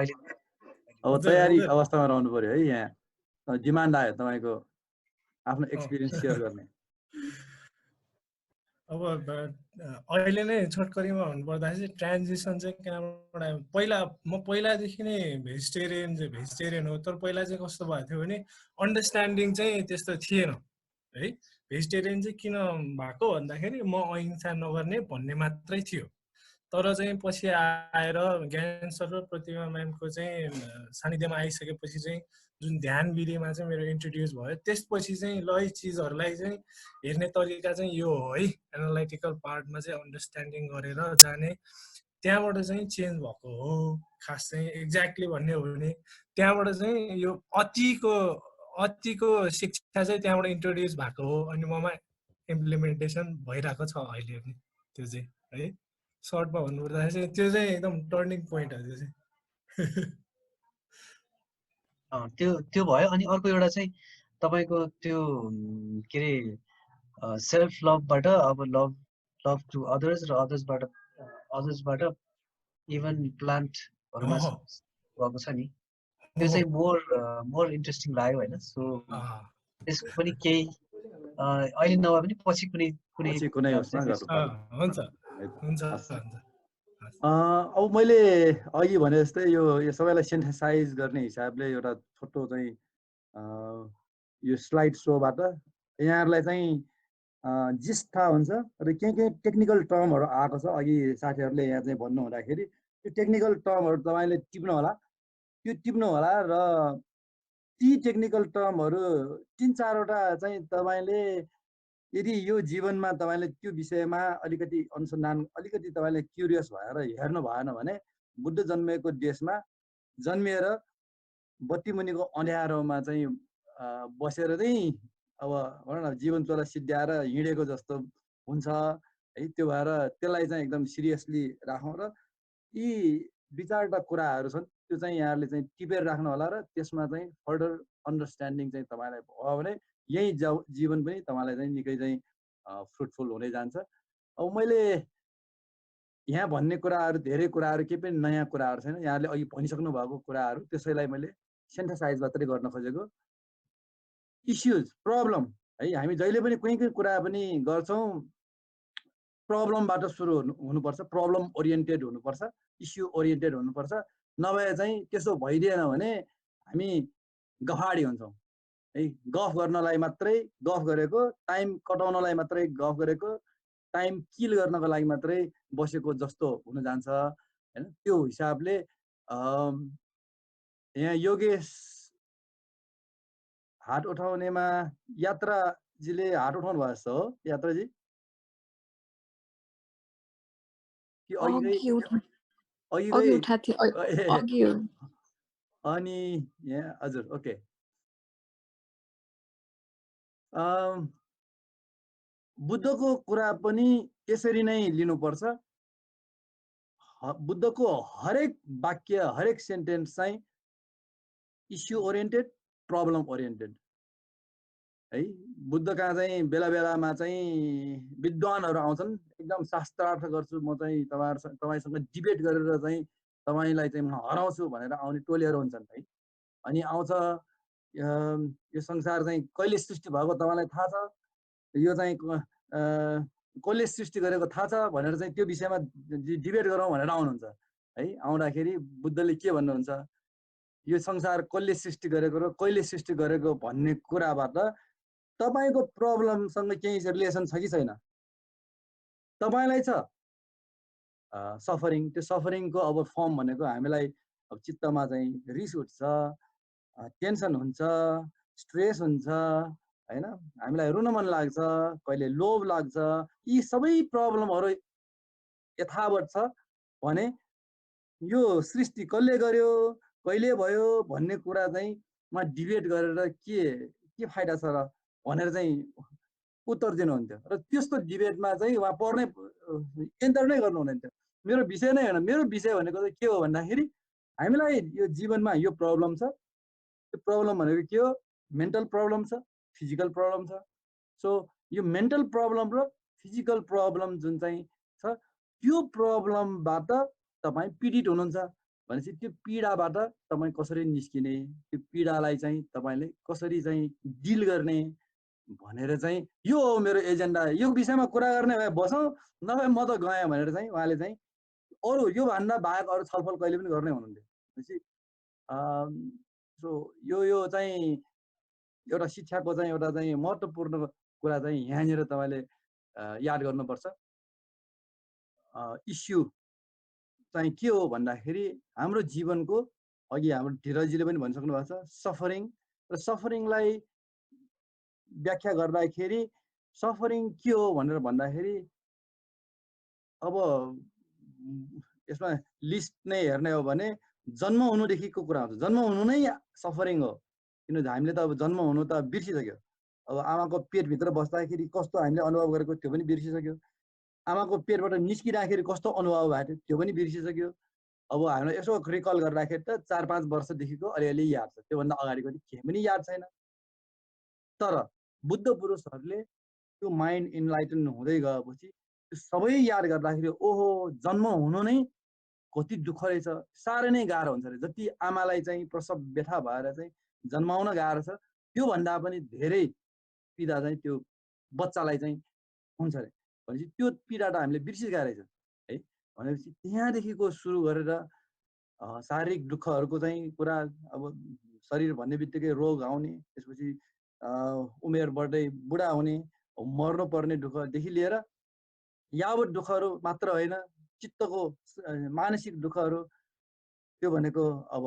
अब तयारी अवस्थामा रहनु पर्यो है यहाँ डिमान्ड आयो तपाईँको आफ्नो एक्सपिरियन्स सेयर गर्ने अब अहिले नै छोटकरीमा भन्नुपर्दाखेरि चाहिँ ट्रान्जिसन चाहिँ कहाँबाट आयो म पहिलादेखि नै भेजिटेरियन हो तर पहिला चाहिँ कस्तो भएको थियो भने अन्डरस्ट्यान्डिङ चाहिँ त्यस्तो थिएन है भेजिटेरियन चाहिँ किन भएको भन्दाखेरि म अहिंसा नगर्ने भन्ने मात्रै थियो तर चाहिँ पछि आएर ज्ञान सर र प्रतिमा म्यामको चाहिँ सानिध्यमा आइसकेपछि चाहिँ जुन ध्यान विधिमा चाहिँ मेरो इन्ट्रोड्युस भयो त्यसपछि चाहिँ ल यी चिजहरूलाई चाहिँ हेर्ने तरिका चाहिँ यो हो है एनालाइटिकल पार्टमा चाहिँ अन्डरस्ट्यान्डिङ गरेर जाने त्यहाँबाट चाहिँ चेन्ज भएको हो खास चाहिँ एक्ज्याक्टली भन्ने हो भने त्यहाँबाट चाहिँ यो अतिको शिक्षा चाहिँ त्यहाँबाट इन्ट्रोड्युस भएको हो अनि ममा इम्प्लिमेन्टेसन भइरहेको छ अहिले पनि त्यो चाहिँ है सर्टमा भन्नुपर्दाखेरि चाहिँ त्यो चाहिँ एकदम टर्निङ पोइन्ट हो त्यो चाहिँ त्यो भयो अनि अर्को एउटा चाहिँ तपाईको त्यो के अरे सेल्फ लभबाट अब लभ टु अदर्स र अदर्सबाट इभन प्लान्टहरुमा भएको छ नि त्यो चाहिँ मोर इन्ट्रेस्टिङ लाग्यो हैन सो त्यसको पनि केही अहिले नभए पनि पछि कुनै हुन्छ अब मैले अघि भने जस्तै यो सबैलाई सिन्थेसाइज गर्ने हिसाबले एउटा छोटो चाहिँ यो स्लाइड सोबाट यहाँहरूलाई चाहिँ जिस्ट थाहा हुन्छ र के टेक्निकल टर्महरू आएको छ अघि साथीहरूले यहाँ चाहिँ भन्नु हुँदाखेरि त्यो टेक्निकल टर्महरू तपाईँले टिप्नु होला र ती टेक्निकल टर्महरू 3-4वटा चाहिँ तपाईँले यदि यो जीवनमा तपाईँले त्यो विषयमा अलिकति अनुसन्धान अलिकति तपाईँले क्युरियस भएर हेर्नु भएन भने बुद्ध जन्मेको देशमा जन्मिएर बत्ती मुनिको अँध्यारोमा चाहिँ बसेर चाहिँ अब भनौँ न जीवन चोला सिद्ध्याएर हिँडेको जस्तो हुन्छ है त्यो भएर त्यसलाई चाहिँ एकदम सिरियसली राखौँ र यी 2-4वटा कुराहरू छन् त्यो चाहिँ यहाँहरूले चाहिँ टिपेर राख्नु होला र त्यसमा चाहिँ फर्दर अन्डरस्ट्यान्डिङ चाहिँ तपाईँलाई भयो भने यही जीवन पनि तपाईलाई चाहिँ निकै चाहिँ फ्रुटफुल हुँदै जान्छ। अब मैले यहाँ भन्ने कुराहरू धेरै कुराहरू केही पनि नयाँ कुराहरू छैन, यहाँले अघि भनिसक्नु भएको कुराहरू, त्यसैलाई मैले सेन्थसाइज मात्रै गर्न खोजेको। इस्युज प्रब्लम है, हामी जहिले पनि कुनै कुरा पनि गर्छौँ प्रब्लमबाट सुरु हुनुपर्छ, प्रब्लम ओरिएन्टेड हुनुपर्छ, इस्यु ओरिएन्टेड हुनुपर्छ, नभए चाहिँ त्यसो भइदिएन भने हामी गफाडी हुन्छौँ है। गफ गर्नलाई मात्रै गफ गरेको, टाइम कटाउनलाई मात्रै गफ गरेको, टाइम किल गर्नको लागि मात्रै बसेको जस्तो हुन जान्छ हैन। त्यो हिसाबले यहाँ योगेश हात उठाउनेमा यात्राजीले हात उठाउनु भएको छ हो यात्राजी कि अघिकै अनि यहाँ हजुर ओके। बुद्धको कुरा पनि यसरी नै लिनुपर्छ। बुद्धको हरेक वाक्य हरेक सेन्टेन्स चाहिँ इस्यु ओरिएन्टेड प्रब्लम ओरिएन्टेड है। बुद्धका चाहिँ बेला बेलामा चाहिँ विद्वानहरू आउँछन्, एकदम शास्त्रार्थ गर्छु म चाहिँ तपाईसँग डिबेट गरेर चाहिँ तपाईलाई चाहिँ म हराउँछु भनेर आउने टोलीहरू हुन्छन् है। अनि आउँछ यो संसार चाहिँ कहिले सृष्टि भएको तपाईलाई थाहा छ, यो चाहिँ कसले सृष्टि गरेको थाहा छ भनेर चाहिँ त्यो विषयमा डिबेट गरौँ भनेर आउनुहुन्छ है। आउँदाखेरि बुद्धले के भन्नुहुन्छ, यो संसार कसले सृष्टि गरेको र कहिले सृष्टि गरेको भन्ने कुराबाट तपाईको प्रब्लमसँग केही रिलेसन छ कि छैन? तपाईलाई छ सफरिङ, त्यो सफरिङको अब फर्म भनेको हामीलाई अब चित्तमा चाहिँ रिस उठ्छ, टेन्सन हुन्छ, स्ट्रेस हुन्छ हैन, हामीलाई रुन मन लाग्छ, कहिले लोभ लाग्छ। यी सबै प्रब्लमहरू यथावत छ भने यो सृष्टि कसले गर्यो कहिले भयो भन्ने कुरा चाहिँ म डिबेट गरेर के फाइदा छ र भनेर चाहिँ उत्तर दिनुहुन्थ्यो। र त्यस्तो डिबेटमा चाहिँ उहाँ पढ्नै एन्टर नै गर्नु हुँदैन थियो। मेरो विषय नै होइन, मेरो विषय भनेको चाहिँ के हो भन्दाखेरि हामीलाई यो जीवनमा यो प्रब्लम छ, त्यो प्रब्लम भनेको के हो, मेन्टल प्रब्लम छ, फिजिकल प्रब्लम छ। सो यो मेन्टल प्रब्लम र फिजिकल प्रब्लम जुन चाहिँ छ त्यो प्रब्लमबाट तपाईँ पीडित हुनुहुन्छ भनेपछि त्यो पीडाबाट तपाईँ कसरी निस्किने, त्यो पीडालाई चाहिँ तपाईले कसरी चाहिँ डिल गर्ने भनेर चाहिँ यो हो मेरो एजेन्डा। यो विषयमा कुरा गर्ने भए बसौँ, नभए म त गएँ भनेर चाहिँ उहाँले चाहिँ अरू यो भन्दा बाहेक अरू छलफल कहिले पनि गर्नै हुनुहुन्थ्यो। भनेपछि सो यो चाहिँ एउटा शिक्षाको चाहिँ एउटा चाहिँ महत्त्वपूर्ण कुरा चाहिँ यहाँनिर तपाईले याद गर्नुपर्छ। इस्यु चाहिँ के हो भन्दाखेरि हाम्रो जीवनको अघि हाम्रो धीरजीले पनि भनिसक्नु भएको छ सफरिङ, र सफरिङलाई व्याख्या गर्दाखेरि सफरिङ के हो भनेर भन्दाखेरि अब यसमा लिस्ट नै हेर्ने हो भने जन्म हुनुदेखिको कुरा हुन्छ। जन्म हुनु नै सफरिङ हो, किनभने हामीले त अब जन्म हुनु त बिर्सिसक्यो। अब आमाको पेटभित्र बस्दाखेरि कस्तो हामीले अनुभव गरेको त्यो पनि बिर्सिसक्यो। आमाको पेटबाट निस्किँदाखेरि कस्तो अनुभव भएको थियो त्यो पनि बिर्सिसक्यो। अब हामीलाई यसो रिकल गर्दाखेरि त 4-5 वर्षदेखिको अलिअलि याद छ, त्योभन्दा अगाडिको केही पनि याद छैन। तर बुद्ध पुरुषहरूले त्यो माइन्ड इन्लाइटन हुँदै गएपछि त्यो सबै याद गर्दाखेरि ओहो जन्म हुनु नै कति दुःख रहेछ, साह्रै नै गाह्रो हुन्छ अरे। जति आमालाई चाहिँ प्रसव व्यथा भएर चाहिँ जन्माउन गाह्रो छ त्योभन्दा पनि धेरै पीडा चाहिँ त्यो बच्चालाई चाहिँ हुन्छ अरे। भनेपछि त्यो पीडा त हामीले बिर्सिसकेका रहेछ है। भनेपछि त्यहाँदेखिको सुरु गरेर शारीरिक दुःखहरूको चाहिँ कुरा, अब शरीर भन्ने बित्तिकै रोग आउने, त्यसपछि उमेर बढ्दै बुढा हुने, मर्नुपर्ने दुःखदेखि लिएर यावत दुःखहरू मात्र होइन, चित्तको मानसिक दुःखहरू, त्यो भनेको अब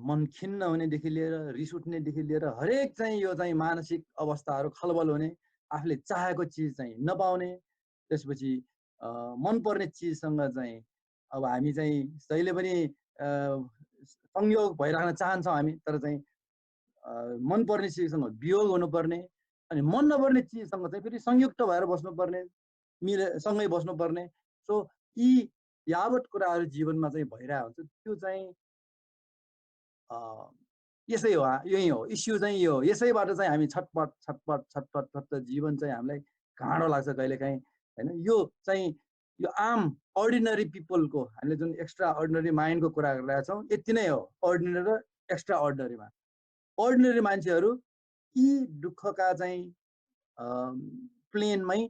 मन खिन्न हुनेदेखि लिएर रिस उठ्नेदेखि लिएर हरेक चाहिँ यो चाहिँ मानसिक अवस्थाहरू खलबल हुने, आफूले चाहेको चिज चाहिँ नपाउने, त्यसपछि मनपर्ने चिजसँग चाहिँ अब हामी चाहिँ जहिले पनि संयोग भइरहन चाहन्छौँ हामी, तर चाहिँ मनपर्ने चिजसँग वियोग हुनुपर्ने, अनि मन नपर्ने चिजसँग चाहिँ फेरि संयुक्त भएर बस्नुपर्ने, सँगै बस्नुपर्ने। सो यी यावत कुराहरू जीवनमा चाहिँ भइरहेको हुन्छ। त्यो चाहिँ यसै हो, यही हो इस्यु चाहिँ यो। यसैबाट चाहिँ हामी छटपट छटपट छटपट छटपट जीवन चाहिँ हामीलाई गाँडो लाग्छ कहिलेकाहीँ हैन। यो चाहिँ यो आम अर्डिनरी पिपलको हामीले जुन एक्स्ट्रा अर्डिनरी माइन्डको कुरा गरिरहेका छौँ यति नै हो। अर्डिनरी र एक्स्ट्रा अर्डिनरीमा अर्डिनरी मान्छेहरू यी दुःखका चाहिँ प्लेनमै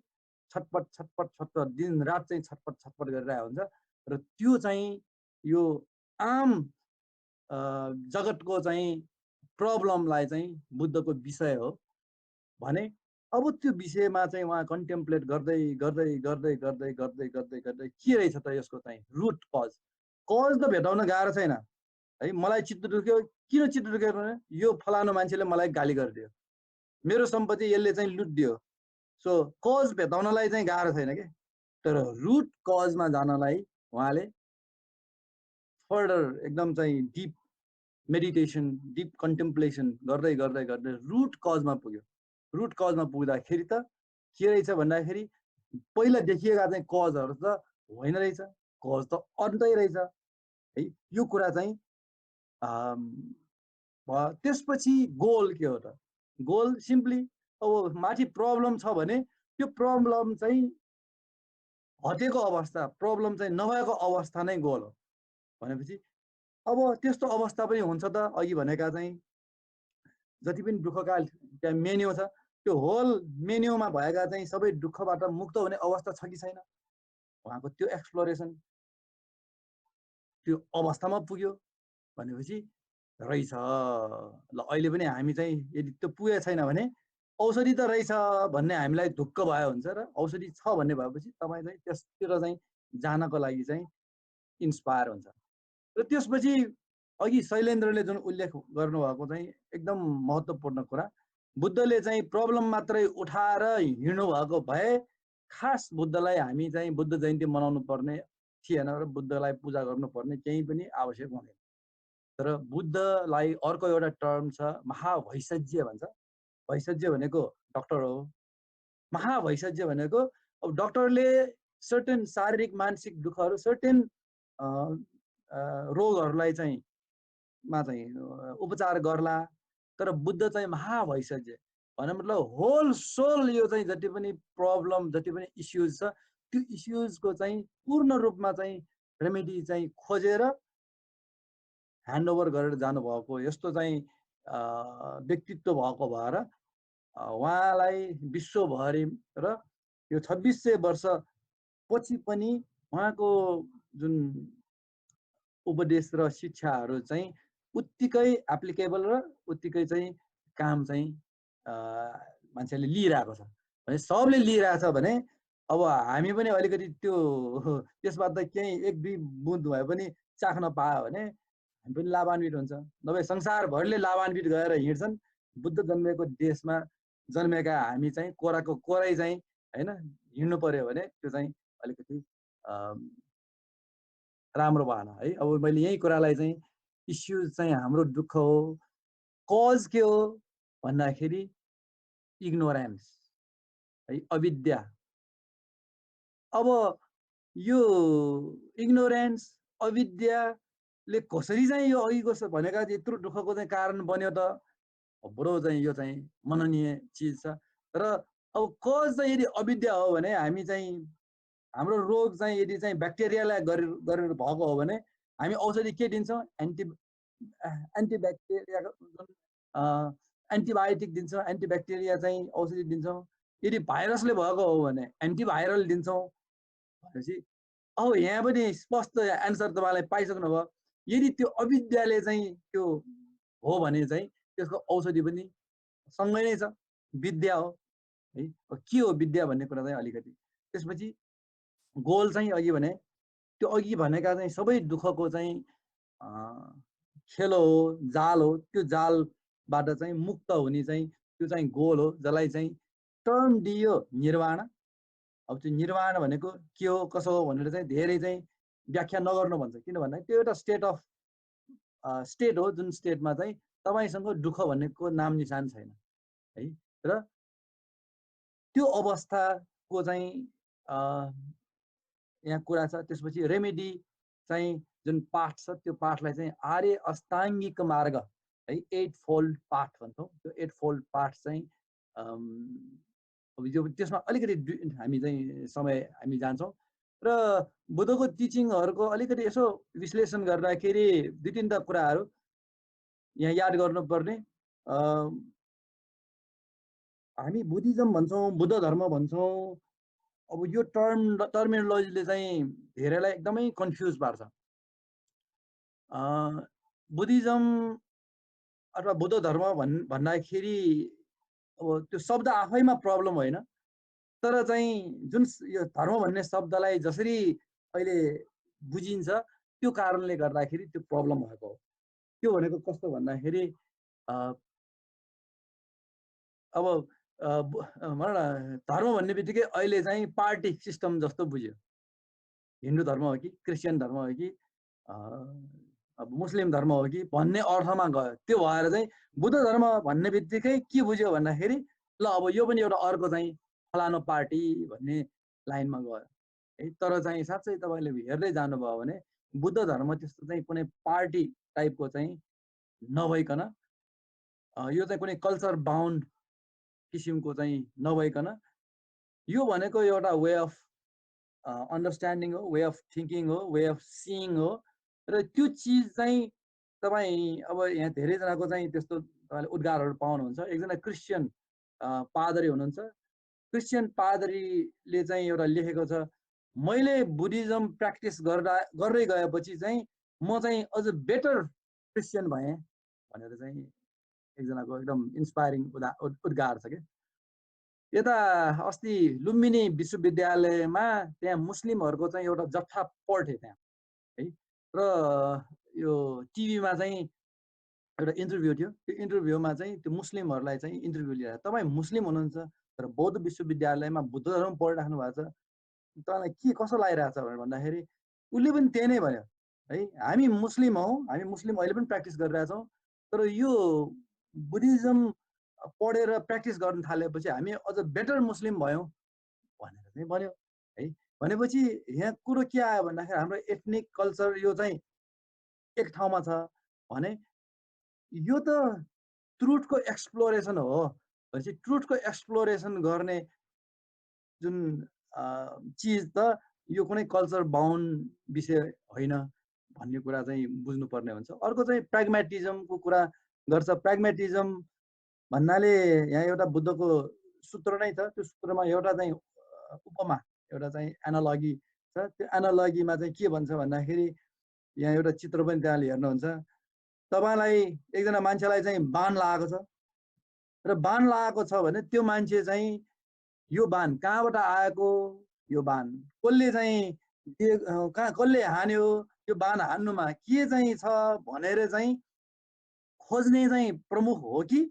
छटपट छटपट छटपट दिन रात चाहिँ छटपट छटपट गरिरहेको हुन्छ। र त्यो चाहिँ यो आम जगतको चाहिँ प्रब्लमलाई चाहिँ बुद्धको विषय हो भने अब त्यो विषयमा चाहिँ उहाँ कन्टेम्प्लेट गर्दै गर्दै गर्दै गर्दै गर्दै गर्दै गर्दै के रहेछ त यसको चाहिँ रुट कज त भेटाउन गाह्रो छैन है। मलाई चित्त दुख्यो, किन चित्त दुख्यो भने यो फलानु मान्छेले मलाई गाली गरिदियो, मेरो सम्पत्ति यसले चाहिँ लुटिदियो। सो कज भेटाउनलाई चाहिँ गाह्रो छैन के, तर रुट कजमा जानलाई उहाँले फर्दर एकदम चाहिँ डिप मेडिटेसन डिप कन्टेम्प्लेसन गर्दै गर्दै गर्दै रुट कजमा पुग्यो। रुट कजमा पुग्दाखेरि त के रहेछ भन्दाखेरि पहिला देखिएका चाहिँ कजहरू त होइन रहेछ, कज त अन्तै रहेछ है। यो कुरा चाहिँ त्यसपछि गोल के हो त? गोल सिम्पली अब माथि प्रब्लम छ भने त्यो प्रब्लम चाहिँ हटेको अवस्था, प्रब्लम चाहिँ नभएको अवस्था नै गोल हो भनेपछि अब त्यस्तो अवस्था पनि हुन्छ त। अघि भनेका चाहिँ जति पनि दुःखका त्यहाँ मेन्यु छ त्यो होल मेन्युमा भएका चाहिँ सबै दुःखबाट मुक्त हुने अवस्था छ कि छैन, उहाँको त्यो एक्सप्लोरेसन त्यो अवस्थामा पुग्यो भनेपछि रहेछ। ल अहिले पनि हामी चाहिँ यदि त्यो पुगेको छैन भने औषधि त रहेछ भन्ने हामीलाई ढुक्क भयो हुन्छ र औषधि छ भन्ने भएपछि तपाईँ चाहिँ त्यसतिर चाहिँ जानको लागि चाहिँ इन्स्पायर हुन्छ। र त्यसपछि अघि शैलेन्द्रले जुन उल्लेख गर्नुभएको चाहिँ एकदम महत्त्वपूर्ण कुरा, बुद्धले चाहिँ प्रब्लम मात्रै उठाएर हिँड्नु भएको भए खास बुद्धलाई हामी चाहिँ बुद्ध जयन्ती मनाउनु पर्ने थिएन र बुद्धलाई पूजा गर्नुपर्ने केही पनि आवश्यक हुँदैन। तर बुद्धलाई अर्को एउटा टर्म छ महावैसज्य भन्छ। वैसज्य भनेको डक्टर हो, महावैसज्य भनेको अब डक्टरले सर्टेन शारीरिक मानसिक दुःखहरू सर्टेन रोगहरूलाई चाहिँ उपचार गर्ला। तर बुद्ध चाहिँ महावैसज्य भन्ने मतलब होल सोल यो चाहिँ जति पनि प्रब्लम जति पनि इस्युज छ त्यो इस्युजको चाहिँ पूर्ण रूपमा चाहिँ रेमेडी चाहिँ खोजेर ह्यान्डओभर गरेर जानुभएको यस्तो चाहिँ व्यक्तित्व भएको भएर उहाँलाई विश्वभरि र यो 2600 वर्ष पछि पनि उहाँको जुन उपदेश र शिक्षाहरू चाहिँ उत्तिकै एप्लिकेबल र उत्तिकै चाहिँ काम चाहिँ मान्छेले लिइरहेको छ भने सबले लिइरहेछ भने अब हामी पनि अलिकति त्यो त्यसबाट केही एक दुई बुँद भए पनि चाख्न पायो भने हामी पनि लाभान्वित हुन्छ। नभए संसारभरिले लाभान्वित गएर हिँड्छन्, बुद्ध जन्मेको देशमा जन्मेका हामी चाहिँ कोराको कोरै चाहिँ हैन हिँड्नु पर्यो भने त्यो चाहिँ अलिकति राम्रो भएन है। अब मैले यही कुरालाई चाहिँ इस्युज चाहिँ हाम्रो दुःख हो, कज के हो भन्दाखेरि इग्नोरेन्स है, अविद्या। अब यो इग्नोरेन्स अविद्याले कसरी चाहिँ यो अघिको भनेका यत्रो दुःखको चाहिँ कारण बन्यो त? बडो चाहिँ यो चाहिँ मननीय चिज छ। र अब कज चाहिँ यदि अविद्या हो भने हामी चाहिँ हाम्रो रोग चाहिँ यदि चाहिँ ब्याक्टेरियालाई गरेर भएको हो भने हामी औषधि के दिन्छौँ? एन्टिब्याक्टेरियाको एन्टिबायोटिक दिन्छौँ, एन्टिब्याक्टेरिया चाहिँ औषधि दिन्छौँ। यदि भाइरसले भएको हो भने एन्टिभाइरल दिन्छौँ भनेपछि अब यहाँ पनि स्पष्ट एन्सर तपाईँलाई पाइसक्नुभयो। यदि त्यो अविद्याले चाहिँ त्यो हो भने चाहिँ त्यसको औषधि पनि सँगै नै छ, विद्या हो है। के हो विद्या भन्ने कुरा चाहिँ अलिकति त्यसपछि गोल चाहिँ अघि भने त्यो अघि भनेका चाहिँ सबै दुःखको चाहिँ खेल हो, जाल हो। त्यो जालबाट चाहिँ मुक्त हुने चाहिँ त्यो चाहिँ गोल हो, जसलाई चाहिँ टर्म दियो निर्वाण। अब त्यो निर्वाण भनेको के हो कसो हो भनेर चाहिँ धेरै चाहिँ व्याख्या नगर्नु भन्छ, किन भन्दा त्यो एउटा स्टेट हो जुन स्टेटमा चाहिँ तपाईँसँग दुःख भनेको नाम निशान छैन है। र त्यो अवस्थाको चाहिँ यहाँ कुरा छ। त्यसपछि रेमेडी चाहिँ जुन पाठ छ त्यो पाठलाई चाहिँ आर्य अष्टाङ्गिक मार्ग है 8 फोल्ड पाथ भन्छौँ। त्यो 8 फोल्ड पाथ चाहिँ अब यो त्यसमा अलिकति हामी चाहिँ समय हामी जान्छौँ र बुद्धको टिचिङहरूको अलिकति यसो विश्लेषण गर्दाखेरि 2-3टा कुराहरू यहाँ याद गर्नुपर्ने। हामी बुद्धिज्म भन्छौँ, बुद्ध धर्म भन्छौँ, अब यो टर्मिनोलोजीले चाहिँ धेरैलाई एकदमै कन्फ्युज पार्छ। बुद्धिज्म अथवा बुद्ध धर्म भन्दाखेरि अब त्यो शब्द आफैमा प्रब्लम होइन, तर चाहिँ जुन यो धर्म भन्ने शब्दलाई जसरी अहिले बुझिन्छ त्यो कारणले गर्दाखेरि त्यो प्रब्लम भएको हो। त्यो भनेको कस्तो भन्दाखेरि अब भनौँ न धर्म भन्ने बित्तिकै अहिले चाहिँ पार्टी सिस्टम जस्तो बुझ्यो। हिन्दू धर्म हो कि क्रिस्चियन धर्म हो कि अब मुस्लिम धर्म हो कि भन्ने अर्थमा गयो। त्यो भएर चाहिँ बुद्ध धर्म भन्ने बित्तिकै के बुझ्यो भन्दाखेरि ल अब यो पनि एउटा अर्को चाहिँ फलानो पार्टी भन्ने लाइनमा गयो है। तर चाहिँ साँच्चै तपाईँले हेर्दै जानुभयो भने बुद्ध धर्म त्यस्तो चाहिँ कुनै पार्टी टाइपको चाहिँ नभइकन यो चाहिँ कुनै कल्चर बााउन्ड किसिमको चाहिँ नभइकन यो भनेको एउटा वे अफ अन्डरस्ट्यान्डिङ हो, वे अफ थिङ्किङ हो, वे अफ सिइङ हो। र त्यो चिज चाहिँ तपाईँ अब यहाँ धेरैजनाको चाहिँ त्यस्तो तपाईँले उद्गारहरू पाउनुहुन्छ। एकजना क्रिस्चियन पादरी हुनुहुन्छ। क्रिस्चियन पादरीले चाहिँ एउटा लेखेको छ, मैले बुद्धिज्म प्र्याक्टिस गर्दै गएपछि चाहिँ म चाहिँ अझ बेटर क्रिस्चियन भएँ भनेर चाहिँ एकजनाको एकदम इन्सपायरिङ उद्गार छ क्या। यता अस्ति लुम्बिनी विश्वविद्यालयमा त्यहाँ मुस्लिमहरूको चाहिँ एउटा जत्था पढ्थे त्यहाँ है। र यो टिभीमा चाहिँ एउटा इन्टरभ्यू थियो। त्यो इन्टरभ्यूमा चाहिँ त्यो मुस्लिमहरूलाई चाहिँ इन्टरभ्यू लिएर तपाईँ मुस्लिम हुनुहुन्छ तर बौद्ध विश्वविद्यालयमा बुद्ध धर्म पढिराख्नु भएको छ, तपाईँलाई के कसो लागिरहेको छ भनेर भन्दाखेरि उसले पनि त्यही नै भन्यो है, हामी मुस्लिम हौँ, हामी मुस्लिम अहिले पनि प्र्याक्टिस गरिरहेछौँ, तर यो बुद्धिज्म पढेर प्र्याक्टिस गर्न थालेपछि हामी अझ बेटर मुस्लिम भयौँ भनेर चाहिँ भन्यो है। भनेपछि यहाँ कुरो के आयो भन्दाखेरि हाम्रो एथनिक कल्चर यो चाहिँ एक ठाउँमा छ भने यो त ट्रुथको एक्सप्लोरेसन हो भनेपछि ट्रुथको एक्सप्लोरेसन गर्ने जुन चिज त यो कुनै कल्चर बााउन्ड विषय होइन भन्ने कुरा चाहिँ बुझ्नुपर्ने हुन्छ। अर्को चाहिँ प्र्याग्मेटिजमको कुरा गर्छ। प्र्याग्मेटिजम भन्नाले यहाँ एउटा बुद्धको सूत्र नै छ। त्यो सूत्रमा एउटा चाहिँ उपमा, एउटा चाहिँ एनालजी छ। त्यो एनालजीमा चाहिँ के भन्छ भन्दाखेरि यहाँ एउटा चित्र पनि त्यहाँले हेर्नुहुन्छ। तपाईँलाई एकजना मान्छेलाई चाहिँ बाण लागेको छ र बाण लागेको छ भने त्यो मान्छे चाहिँ यो बाण कहाँबाट आएको, यो बाण कसले चाहिँ कसले हान्यो, यो बाण हान्नुमा के चाहिँ छ भनेर चाहिँ खोज्ने चाहिँ प्रमुख हो कि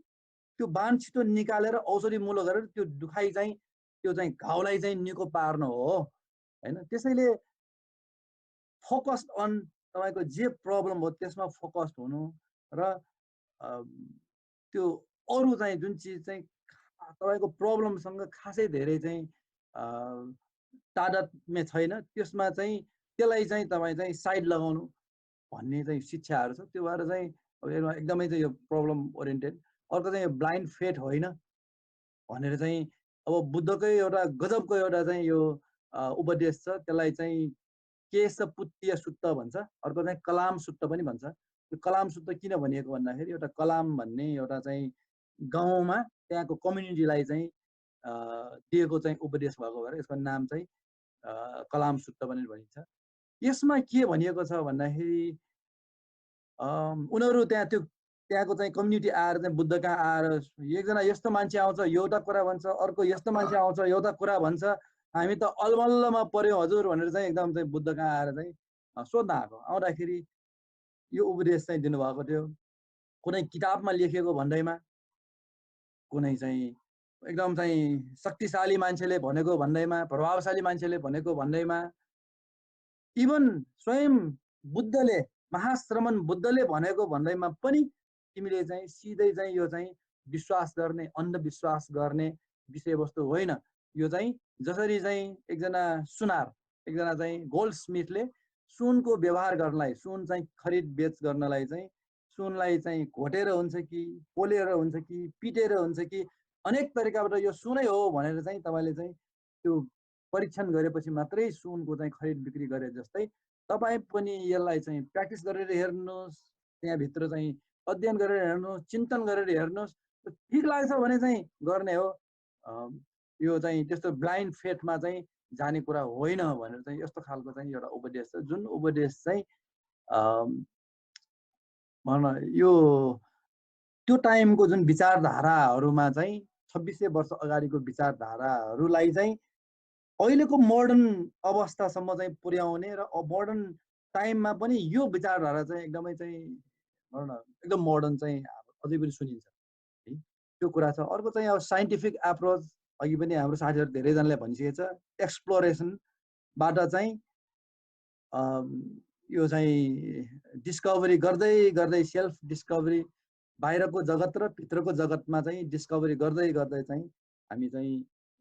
त्यो बाण छिटो निकालेर औषधि मूल गरेर त्यो दुखाइ चाहिँ त्यो चाहिँ घाउलाई चाहिँ निको पार्नु हो हैन। त्यसैले फोकस्ड अन तपाईको जे प्रब्लम हो त्यसमा फोकस्ड हुनु र त्यो अरु चाहिँ जुन चिज चाहिँ तपाईको प्रब्लमसँग खासै धेरै चाहिँ तादात्म्य छैन त्यसमा चाहिँ त्यसलाई चाहिँ तपाई चाहिँ साइड लगाउनु भन्ने चाहिँ शिक्षाहरु छ। त्यो भएर चाहिँ एकदमै चाहिँ यो प्रब्लम ओरिएन्टेड। अर्को चाहिँ ब्लाइन्ड फेथ होइन भनेर चाहिँ अब बुद्धकै एउटा गजबको एउटा चाहिँ यो उपदेश छ। त्यसलाई चाहिँ केशपुत्तीय सुत्त भन्छ। अर्को चाहिँ कलाम सुत्त पनि भन्छ। यो कलाम सुत्त किन भनिएको भन्दाखेरि एउटा कलाम भन्ने एउटा चाहिँ गाउँमा त्यहाँको कम्युनिटीलाई चाहिँ दिएको चाहिँ उपदेश भएको भएर यसको नाम चाहिँ कलाम सुत्त पनि भनिन्छ। यसमा के भनिएको छ भन्दाखेरि उनीहरू त्यहाँको चाहिँ कम्युनिटी आएर चाहिँ बुद्ध कहाँ आएर एकजना यस्तो मान्छे आउँछ एउटा कुरा भन्छ, अर्को यस्तो मान्छे आउँछ एउटा कुरा भन्छ, हामी त अलमल्लमा पर्यौं हजुर भनेर चाहिँ एकदम चाहिँ बुद्ध कहाँ आएर चाहिँ सोध्न आएको। आउँदाखेरि यो उपदेश चाहिँ दिनुभएको थियो। कुनै किताबमा लेखेको भन्दैमा, कुनै चाहिँ एकदम चाहिँ शक्तिशाली मान्छेले भनेको भन्दैमा, प्रभावशाली मान्छेले भनेको भन्दैमा, इभन स्वयं बुद्धले महाश्रमण बुद्धले भनेको भन्दैमा पनि तिमीले चाहिँ सिधै चाहिँ यो चाहिँ विश्वास गर्ने अन्धविश्वास गर्ने विषयवस्तु होइन। यो चाहिँ जसरी चाहिँ एकजना सुनार, एकजना चाहिँ गोल्ड स्मिथले सुनको व्यवहार गर्नलाई, सुन चाहिँ खरिद बेच गर्नलाई चाहिँ सुनलाई चाहिँ घोटेर हुन्छ कि पोलेर हुन्छ कि पिटेर हुन्छ कि अनेक तरिकाबाट यो सुनै हो भनेर चाहिँ तपाईँले चाहिँ त्यो परीक्षण गरेपछि मात्रै सुनको चाहिँ खरिद बिक्री गरे जस्तै तपाईँ पनि यसलाई चाहिँ प्र्याक्टिस गरेर हेर्नुहोस्, त्यहाँभित्र चाहिँ अध्ययन गरेर हेर्नुहोस्, चिन्तन गरेर हेर्नुहोस्, ठिक लाग्छ भने चाहिँ गर्ने हो। यो चाहिँ त्यस्तो ब्लाइन्ड फेथमा चाहिँ जाने कुरा होइन भनेर चाहिँ यस्तो खालको चाहिँ एउटा उपदेश छ, जुन उपदेश चाहिँ भनौँ न यो त्यो टाइमको जुन विचारधाराहरूमा चाहिँ 2600 वर्ष अगाडिको विचारधाराहरूलाई चाहिँ अहिलेको मोडर्न अवस्थासम्म चाहिँ पुर्याउने र मोडर्न टाइममा पनि यो विचारधारा चाहिँ एकदमै चाहिँ भनौँ न एकदम मोडर्न चाहिँ अझै पनि सुनिन्छ है, त्यो कुरा छ। अर्को चाहिँ अब साइन्टिफिक एप्रोच, अघि पनि हाम्रो साथीहरू धेरैजनाले भनिसकेको छ, एक्सप्लोरेसनबाट चाहिँ यो चाहिँ डिस्कभरी गर्दै गर्दै सेल्फ डिस्कभरी, बाहिरको जगत र भित्रको जगतमा चाहिँ डिस्कभरी गर्दै गर्दै चाहिँ हामी चाहिँ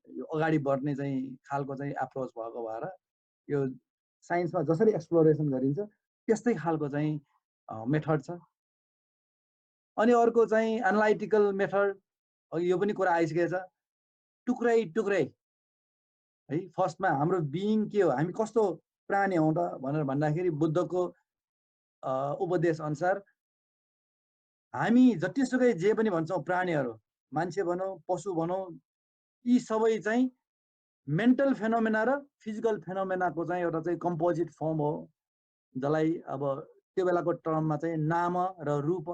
यो अगाडि बढ्ने चाहिँ खालको चाहिँ एप्रोच भएको भएर यो साइन्समा जसरी एक्सप्लोरेसन गरिन्छ त्यस्तै खालको चाहिँ मेथड छ। अनि अर्को चाहिँ एनालाइटिकल मेथड, अघि यो पनि कुरा आइसकेको छ, टुक्रै टुक्रै है। फर्स्टमा हाम्रो बिइङ के हो, हामी कस्तो प्राणी हौँ त भनेर भन्दाखेरि बुद्धको उपदेश अनुसार हामी जतिसुकै जे पनि भन्छौँ प्राणीहरू, मान्छे भनौँ पशु भनौँ, यी सबै चाहिँ मेन्टल फेनोमेना र फिजिकल फेनोमेनाको चाहिँ एउटा चाहिँ कम्पोजिट फर्म हो, जसलाई अब त्यो बेलाको टर्ममा चाहिँ नाम र रूप,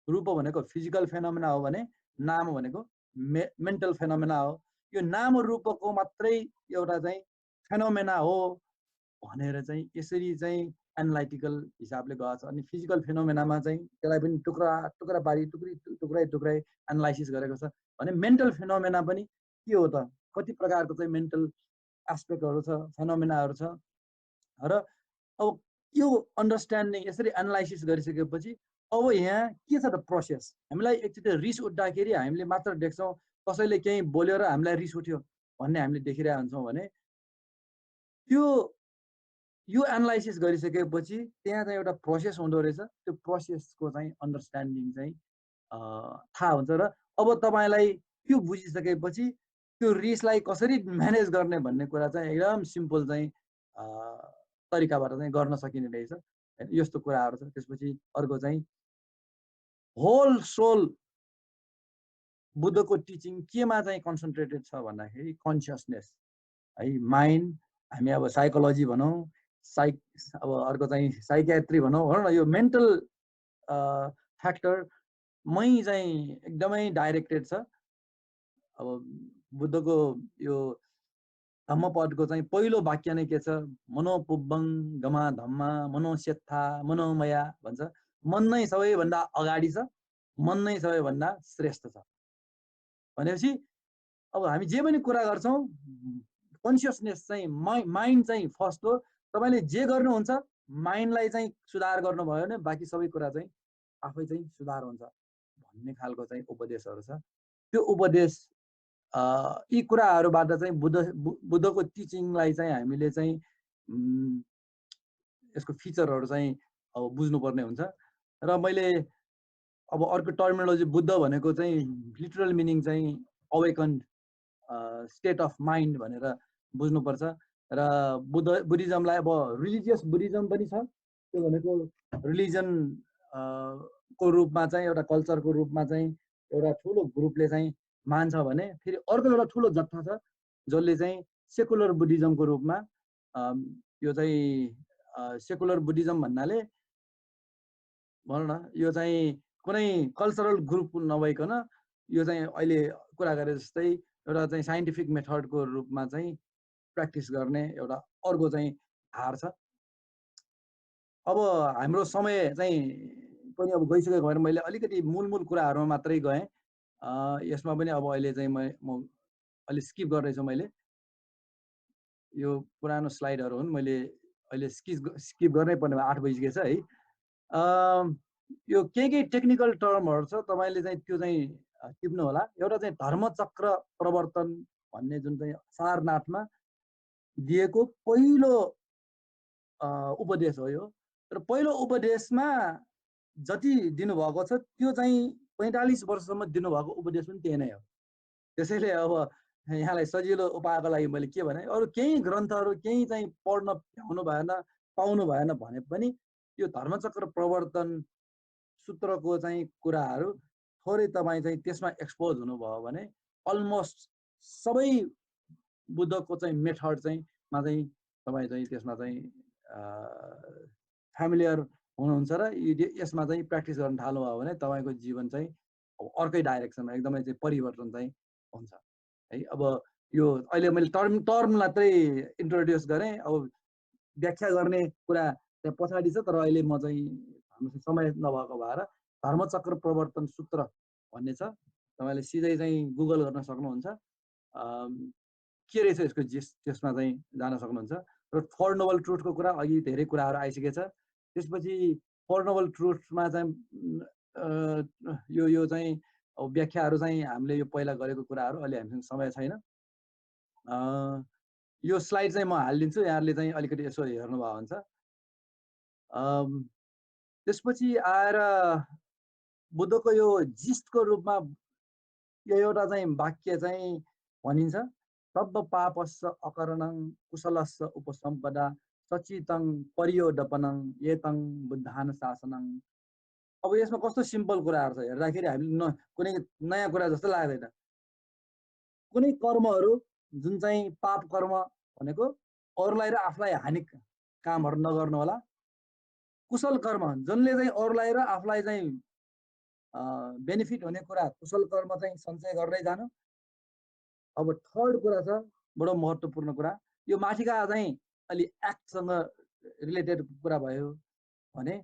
रूप भनेको फिजिकल फेनोमेना हो भने नाम भनेको मेन्टल फेनोमेना हो। यो नाम रूपको मात्रै एउटा चाहिँ फेनोमेना हो भनेर चाहिँ यसरी चाहिँ एनालाइटिकल हिसाबले गएको छ। अनि फिजिकल फेनोमेनामा चाहिँ त्यसलाई पनि टुक्रा टुक्रा पारी टुक्रै टुक्रै एनालाइसिस गरेको छ भने मेन्टल फेनोमेना पनि के हो त, कति प्रकारको चाहिँ मेन्टल एस्पेक्टहरू छ, फेनोमेनाहरू छ। र अब यो अन्डरस्ट्यान्डिङ यसरी एनालाइसिस गरिसकेपछि अब यहाँ के छ त प्रोसेस, हामीलाई एकचोटि रिस उठ्दाखेरि हामीले मात्र देख्छौँ, कसैले केही बोल्यो र हामीलाई रिस उठ्यो भन्ने हामीले देखिरहेको हुन्छौँ भने त्यो यो एनालाइसिस गरिसकेपछि त्यहाँ चाहिँ एउटा प्रोसेस हुँदो रहेछ, त्यो प्रोसेसको चाहिँ अन्डरस्ट्यान्डिङ चाहिँ थाहा हुन्छ। र अब तपाईँलाई त्यो बुझिसकेपछि त्यो रिसलाई कसरी म्यानेज गर्ने भन्ने कुरा चाहिँ एकदम सिम्पल चाहिँ तरिकाबाट चाहिँ गर्न सकिने रहेछ, यस्तो कुराहरू छ। त्यसपछि अर्को चाहिँ होल सोल बुद्धको टिचिङ केमा चाहिँ कन्सन्ट्रेटेड छ भन्दाखेरि कन्सियसनेस है, माइन्ड, हामी अब साइकोलोजी भनौँ, अब अर्को चाहिँ साइकियाट्री भनौँ न, यो मेन्टल फ्याक्टरमै चाहिँ एकदमै डाइरेक्टेड छ। अब बुद्धको यो धम्मपदको चाहिँ पहिलो वाक्य नै के छ, मनोपुब्बं गमा धम्मा मनोसेत्था मनोमया भन्छ, मन नै सबैभन्दा अगाडि छ, मन नै सबैभन्दा श्रेष्ठ छ भनेपछि अब हामी जे पनि कुरा गर्छौँ कन्सियसनेस चाहिँ माइन्ड चाहिँ फर्स्ट हो। तपाईँले जे गर्नुहुन्छ माइन्डलाई चाहिँ सुधार गर्नुभयो भने बाँकी सबै कुरा चाहिँ आफै चाहिँ सुधार हुन्छ भन्ने खालको चाहिँ उपदेशहरू छ। त्यो उपदेश यी कुराहरूबाट चाहिँ बुद्धको टिचिङलाई चाहिँ हामीले चाहिँ यसको फिचरहरू चाहिँ अब बुझ्नुपर्ने हुन्छ। र मैले अब अर्को टर्मिनोलोजी बुद्ध भनेको चाहिँ लिटरल मिनिङ चाहिँ अवेकन्ड स्टेट अफ माइन्ड भनेर बुझ्नुपर्छ। र बुद्धिज्मलाई अब रिलिजियस बुद्धिज्म पनि छ, त्यो भनेको रिलिजन को रूपमा चाहिँ एउटा कल्चरको रूपमा चाहिँ एउटा ठुलो ग्रुपले चाहिँ मान्छ भने फेरि अर्को एउटा ठुलो जत्था छ जसले चाहिँ सेकुलर बुद्धिज्मको रूपमा यो चाहिँ सेकुलर बुद्धिज्म भन्नाले भनौँ न यो चाहिँ कुनै कल्चरल ग्रुप नभइकन यो चाहिँ अहिले कुरा गरे जस्तै एउटा चाहिँ साइन्टिफिक मेथडको रूपमा चाहिँ प्र्याक्टिस गर्ने एउटा अर्को चाहिँ धार छ। अब हाम्रो समय चाहिँ पनि अब गइसकेको भएर मैले अलिकति मूल कुराहरूमा मात्रै गएँ। यसमा पनि अब अहिले चाहिँ म अलि स्किप गर्दैछु, मैले यो पुरानो स्लाइडहरू हुन्, मैले अहिले स्किप गर्नै पर्ने 8 बजिसकेको छ है। यो केही टेक्निकल टर्महरू छ, तपाईँले चाहिँ त्यो चाहिँ टिप्नु होला। एउटा चाहिँ धर्मचक्र प्रवर्तन भन्ने जुन चाहिँ सारनाथमा दिएको पहिलो उपदेश हो यो। र पहिलो उपदेशमा जति दिनुभएको छ त्यो चाहिँ 45 वर्षसम्म दिनुभएको उपदेश पनि त्यही नै हो। त्यसैले अब यहाँलाई सजिलो उपायको लागि मैले के भने, अरू केही ग्रन्थहरू केही चाहिँ पढ्न भ्याउनु भएन पाउनु भएन भने पनि यो धर्मचक्र प्रवर्तन सूत्रको चाहिँ कुराहरू थोरै तपाईँ चाहिँ त्यसमा एक्सपोज हुनुभयो भने अलमोस्ट सबै बुद्धको चाहिँ मेथड चाहिँ मा चाहिँ तपाईँ चाहिँ त्यसमा चाहिँ फ्यामिलियर हुनुहुन्छ र यसमा चाहिँ प्र्याक्टिस गर्न थाल्नुभयो भने तपाईँको जीवन चाहिँ अर्कै डाइरेक्सनमा एकदमै चाहिँ परिवर्तन चाहिँ हुन्छ है। अब यो अहिले मैले टर्म मात्रै इन्ट्रोड्युस गरेँ, अब व्याख्या गर्ने कुरा त्यहाँ पछाडि छ, तर अहिले म चाहिँ समय नभएको भएर धर्मचक्र प्रवर्तन सूत्र भन्ने छ, तपाईँले सिधै चाहिँ गुगल गर्न सक्नुहुन्छ, के रहेछ यसको जिस त्यसमा चाहिँ जान सक्नुहुन्छ। र फोर नोबल ट्रुथको कुरा अघि धेरै कुराहरू आइसकेको छ। त्यसपछि फोर नोबल ट्रुथमा चाहिँ यो चाहिँ व्याख्याहरू चाहिँ हामीले यो पहिला गरेको कुराहरू, अहिले हामीसँग समय छैन। यो स्लाइड चाहिँ म हालिदिन्छु, यहाँहरूले चाहिँ अलिकति यसो हेर्नुभयो हुन्छ। त्यसपछि आएर बुद्धको यो जिस्टको रूपमा यो एउटा चाहिँ वाक्य चाहिँ भनिन्छ, तब्ब पापस्य अकरणं कुशलस्य उपसम्पदा सचितं परियोडपनं एतं बुद्धान शासनं। अब यसमा कस्तो सिम्पल कुराहरू छ हेर्दाखेरि हामीले कुनै नयाँ कुरा जस्तो लाग्दैन। कुनै कर्महरू जुन चाहिँ पाप कर्म भनेको अरूलाई र आफूलाई हानि कामहरू नगर्नु होला। कुशल कर्म जुनले चाहिँ अरूलाई र आफूलाई चाहिँ बेनिफिट हुने कुरा, कुशल कर्म चाहिँ सञ्चय गर्दै जानु। अब थर्ड कुरा छ बडो महत्त्वपूर्ण कुरा, यो माथिका चाहिँ अलि एक्टसँग रिलेटेड कुरा भयो भने